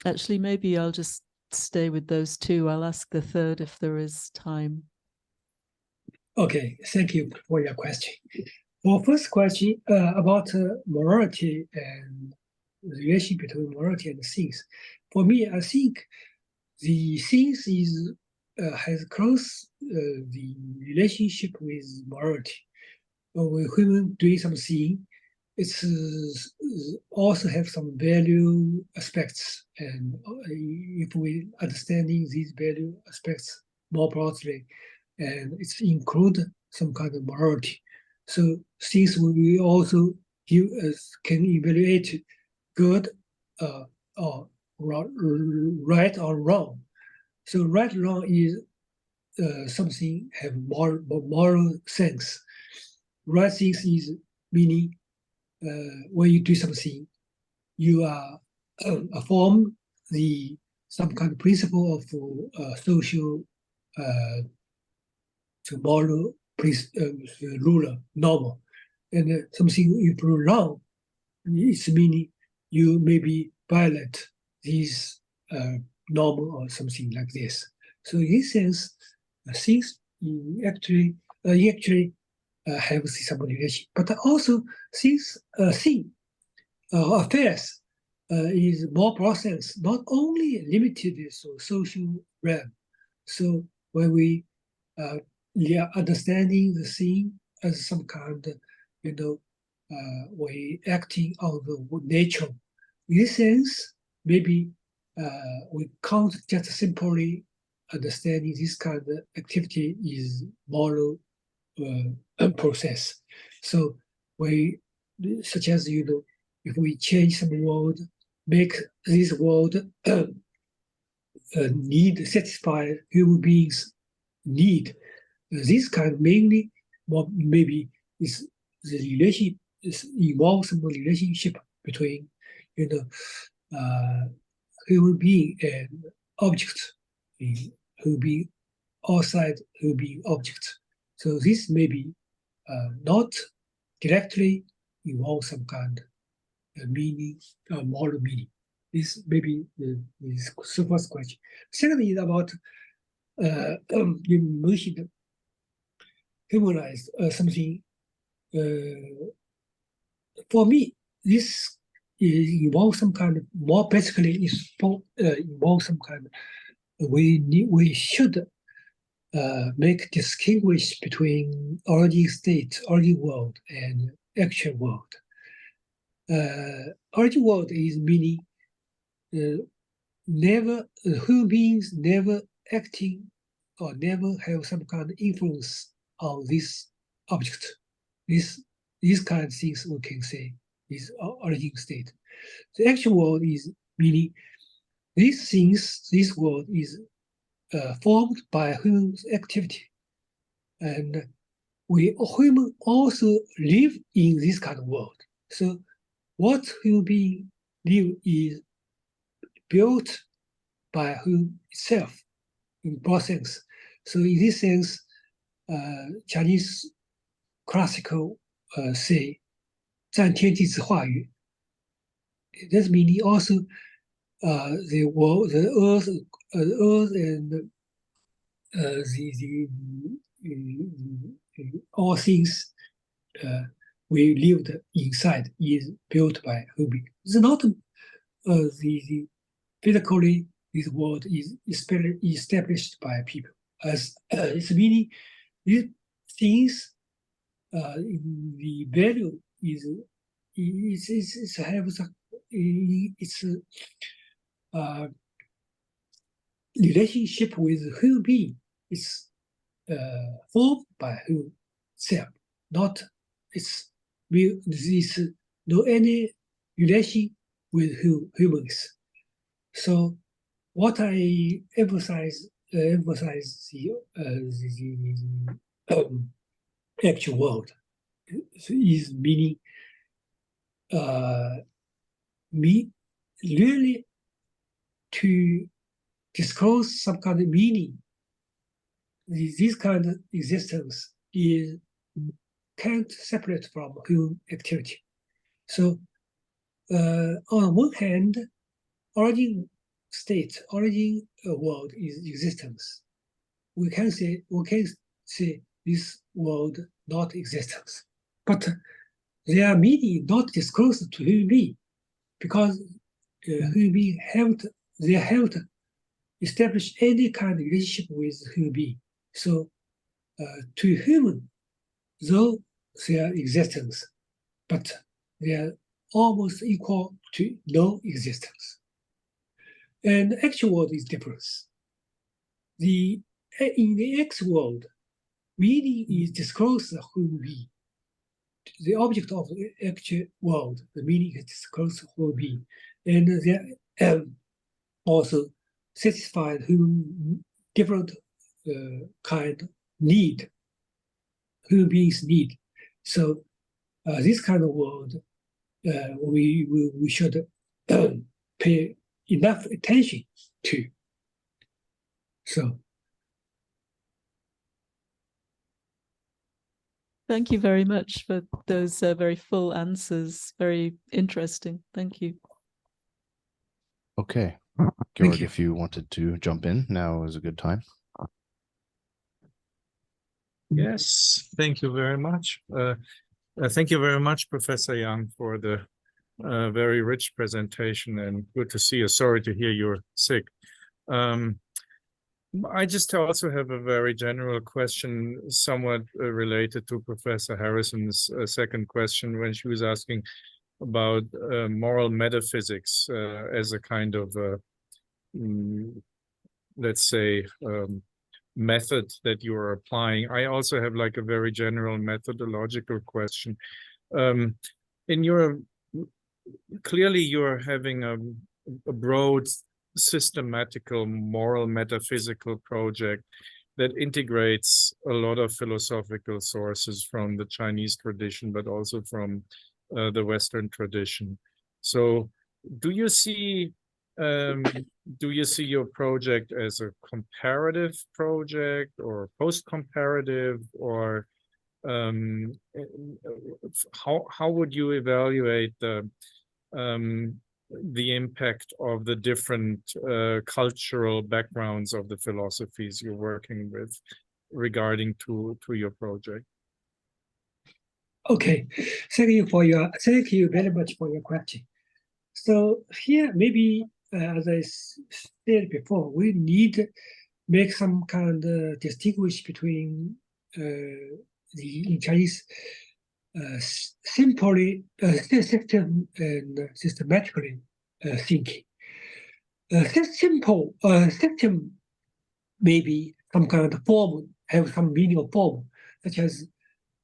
D: actually, maybe I'll just stay with those two. I'll ask the third if there is time.
B: Okay, thank you for your question. For first question about morality and the relation between morality and things. For me, I think the things is has close the relationship with morality. When human doing something, it's also have some value aspects, and if we understanding these value aspects more broadly, and it's include some kind of morality. So since we also give can evaluate good or right or wrong. So right or wrong is something have moral sense. Right things is meaning when you do something, you are affirm the some kind of principle of social to moral ruler normal, and something you do wrong, it's meaning you maybe violate these normal or something like this. So in this sense, things actually have some relation, but also things affairs is more process, not only limited to social realm. So when we understanding the thing as some kind of, we acting on the nature. In this sense, maybe we can't just simply understanding this kind of activity is moral process. So we such as if we change some word, make this word need satisfy human beings' need. This kind mainly, well, maybe is the relation involves some relationship between human being and object, human being outside human being object. So this may be not directly involve some kind of meaning, moral meaning. This may be the first question. Second is about you mentioned humanized something. For me, this involves some kind of more basically is involves some kind of we should make distinguish between origin state, origin world, and actual world. Origin world is meaning never human beings never acting or never have some kind of influence on this object. These kind of things we can say is origin state. The actual world is meaning these things, this world is formed by human activity. And we human also live in this kind of world. So what human being live is built by human itself in broad sense. So in this sense, Chinese classical say 占天地之化育. That meaning also the world, the earth and all things we lived inside is built by human being. It's not the physically this world is established by people. As it's meaning these things the value is it's have its relationship with human being is formed by human self, not it's this no any relation with humans. So what I emphasize the actual world is meaning me really to disclose some kind of meaning. This kind of existence is can't separate from human activity. So on one hand, origin state, origin world is existence. We can say this world not existence, but their meaning not disclosed to human being because human being haven't established any kind of relationship with human being. So to human, though their existence, but they are almost equal to no existence. And the actual world is different. In the X world, meaning is disclosed to human being. The object of the actual world, the meaning is disclosed to human being, and they also satisfied human different kind need, human beings need. So this kind of world, we should pay enough attention to. So.
D: Thank you very much for those very full answers. Very interesting. Thank you.
A: Okay.
B: Thank
A: Georg,
B: you.
A: if you wanted to jump in, now is a good time.
E: Yes, thank you very much. Thank you very much, Professor Yang, for the very rich presentation, and good to see you. Sorry to hear you're sick. I just also have a very general question, somewhat related to Professor Harrison's second question when she was asking about moral metaphysics as a kind of, let's say, method that you are applying. I also have like a very general methodological question. Clearly you're having a broad systematical moral metaphysical project that integrates a lot of philosophical sources from the Chinese tradition, but also from the Western tradition. So do you see your project as a comparative project or post-comparative, or how would you evaluate the impact of the different cultural backgrounds of the philosophies you're working with regarding to your project?
B: Okay, thank you very much for your question. So here, maybe as I said before, we need to make some kind of distinguish between in Chinese simply system and systematically thinking. System maybe some kind of form, have some meaning of form, such as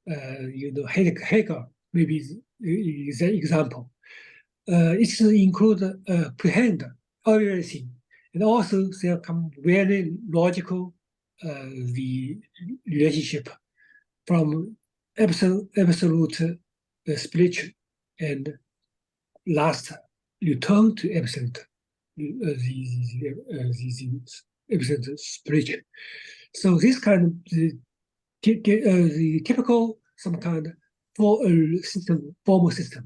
B: Hegel maybe is an example. It include prehend everything, and also there come very logical the relationship from absolute spiritual and last return to absolute the absolute spiritual. So this kind of the typical some kind of formal system,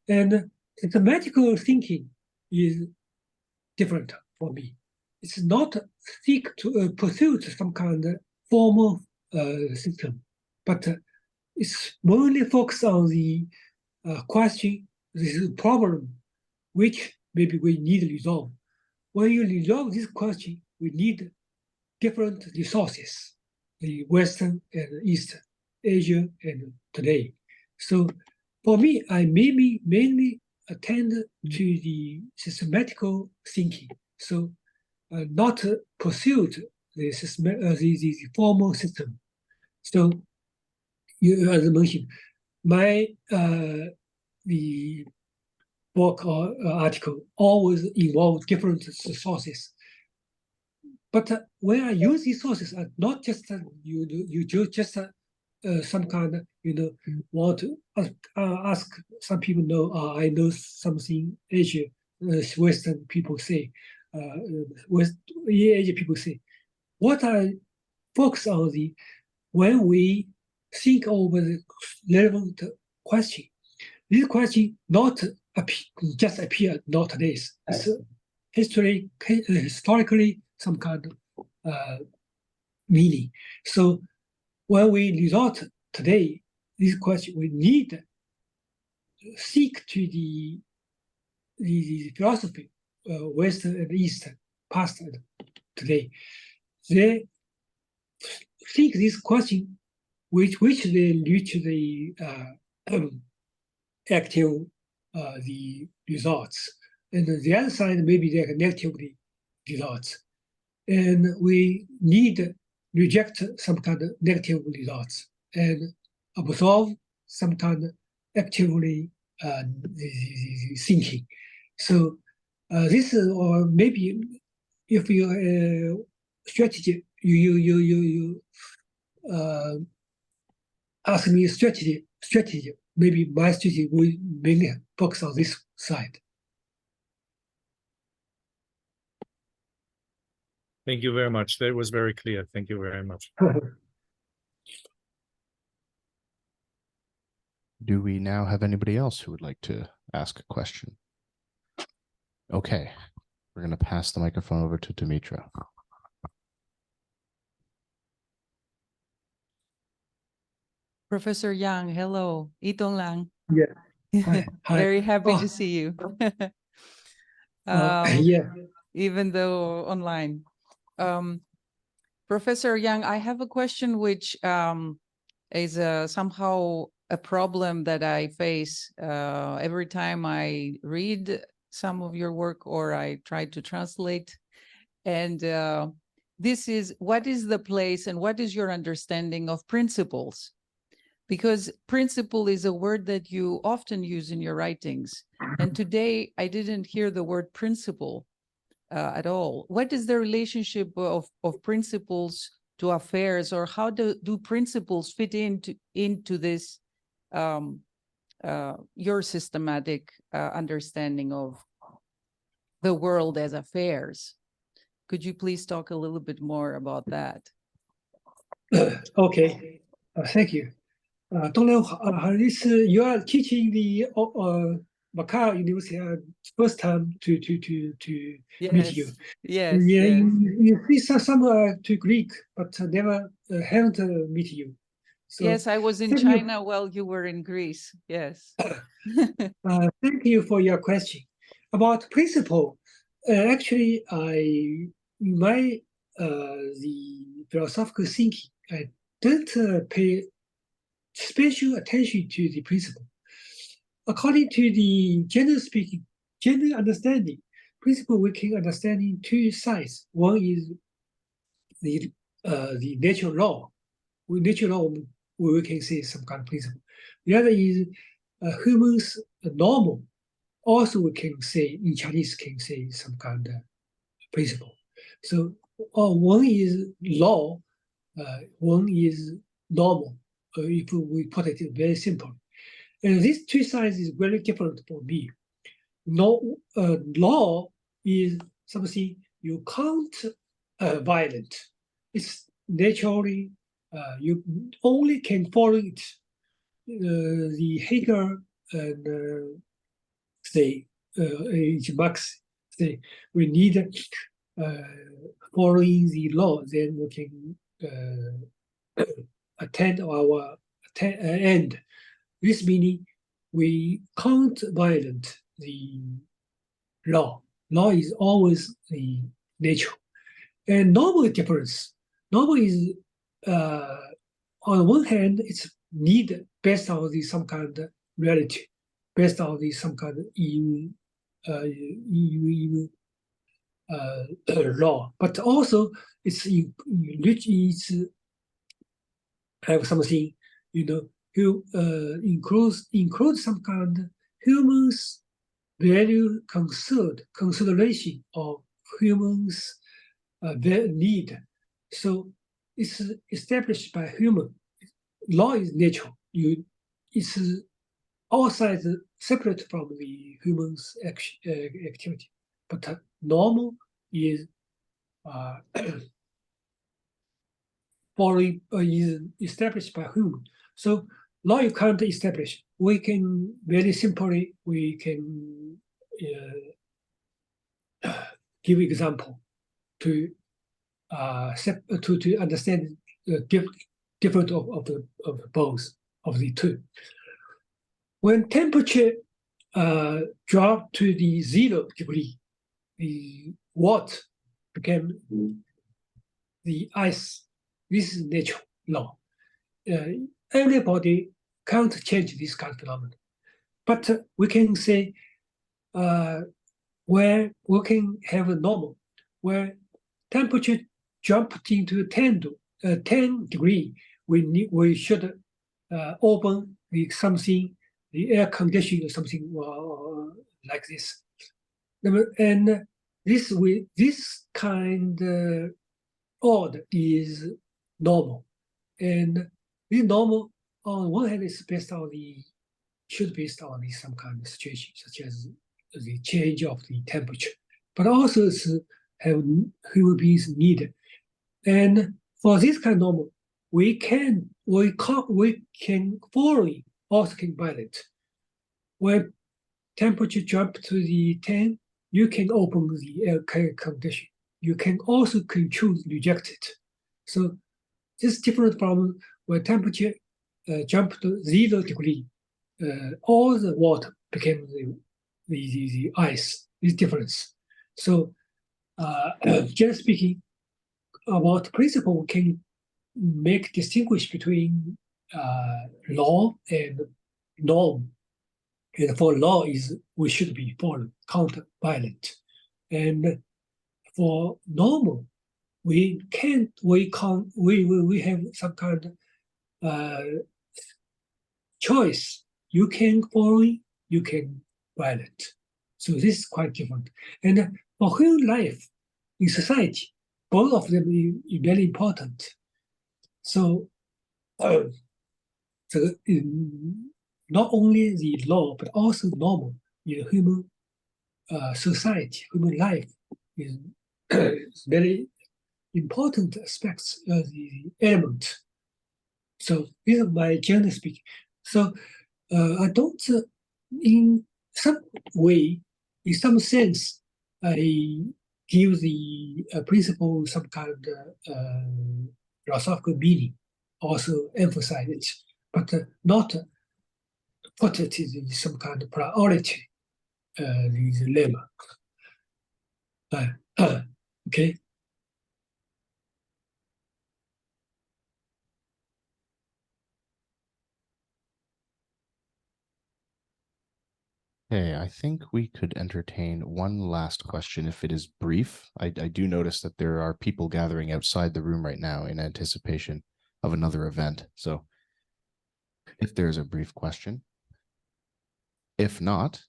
B: and systematical thinking is different for me. It's not seek to pursue some kind of formal system, but it's mainly focused on the question, this problem, which maybe we need to resolve. When you resolve this question, we need different resources, the Western and Eastern, Asia and today. So for me, I mainly attend to the systematical thinking. So not pursued the formal system. So you, as I mentioned, my the book or article always involve different sources. But when I use these sources, not just you just some kind of want to ask some people know I know something Asia Western people say West Asia people say. What I focus on the when we think over the relevant question, this question not just appear not today. It's historically some kind of meaning. So when we resort today, this question, we need to seek to the philosophy, Western and Eastern, past and today. They think this question, which they reach the active the results, and the other side maybe they are negatively results, and we need reject some kind of negative results and absorb some kind of actively the thinking. So this is, or maybe if you strategy you ask me strategy, maybe my strategy will mainly focus on this side.
E: Thank you very much. That was very clear. Thank you very much.
A: Do we now have anybody else who would like to ask a question? Okay, we're going to pass the microphone over to Dimitra.
F: Professor Yang, hello. Itong lang.
B: Yeah. Hi.
F: Very happy
B: Oh.
F: to see you.
B: Yeah.
F: Even though online. Professor Yang, I have a question which is somehow a problem that I face every time I read some of your work or I try to translate. And this is, what is the place and what is your understanding of principles? Because principle is a word that you often use in your writings. And today I didn't hear the word principle at all. What is the relationship of principles to affairs, or how do principles fit into this, your systematic understanding of the world as affairs? Could you please talk a little bit more about that?
B: Okay, thank you. Don't know, you are teaching the Macau University first time to meet you.
F: Yes,
B: Yeah,
F: yes.
B: you speak some to Greek, but never haven't meet you. So
F: Yes, I was in China while you were in Greece. Yes.
B: Thank you for your question about principle. Actually, my the philosophical thinking, I don't pay special attention to the principle. According to the general understanding, principle we can understand in two sides. One is the natural law. Natural law we can say some kind of principle. The other is humans normal. Also, we can say in Chinese can say some kind of principle. So one is law, one is normal. If we put it very simple, and these two sides is very different for me. No, law is something you can't violate. It's naturally you only can follow it. The Hegel and say Marx say we need following the law, then we can attend our end. This meaning we can't violate the law. Law is always the nature. And normal difference. Normal is on one hand, it's need based on the some kind of reality, based on the some kind of EU law, but also it's have something, who includes some kind of humans value consideration of humans their need. So it's established by human. Law is natural. It's outside, separate from the human's activity. But normal is following is established by human. So law you can't establish. We can very simply give example to understand the difference of both of the two. When temperature drop to the 0 degree, the water became the ice. This is natural law. Everybody can't change this kind of phenomenon. But we can say where we can have a normal, where temperature jumped into 10 degree, we should open the air conditioning or something like this. And this kind of order is normal. And this normal, on one hand, is based on some kind of situation, such as the change of the temperature, but also have human beings needed. And for this kind of normal, we can follow it, also can violate. When temperature jump to the 10, you can open the air condition. You can also control reject it. So this is different from when temperature jump to 0 degree. All the water became the ice. This difference. So just speaking about principle, we can distinguish between law and norm. And for law is we should be followed, counter-violent. And for normal, we have some kind of choice. You can follow, you can violate. So this is quite different. And for human life in society, both of them is very important. So not only the law, but also normal in human society, human life is very important aspects of the element. So this is my general speaking. So I don't, in some way, in some sense, I give the principle some kind of philosophical meaning, also emphasize it, but not put it in some kind of priority, the lemma. Okay.
A: Okay, I think we could entertain one last question if it is brief. I do notice that there are people gathering outside the room right now in anticipation of another event. So if there's a brief question. If not,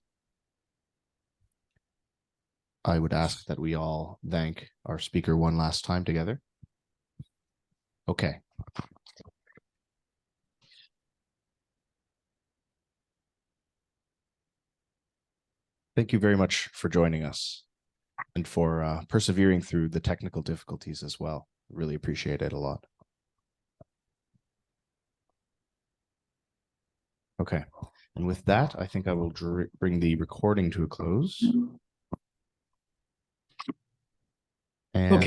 A: I would ask that we all thank our speaker one last time together. Okay. Thank you very much for joining us and for persevering through the technical difficulties as well. Really appreciate it a lot. Okay. And with that, I think I will bring the recording to a close. And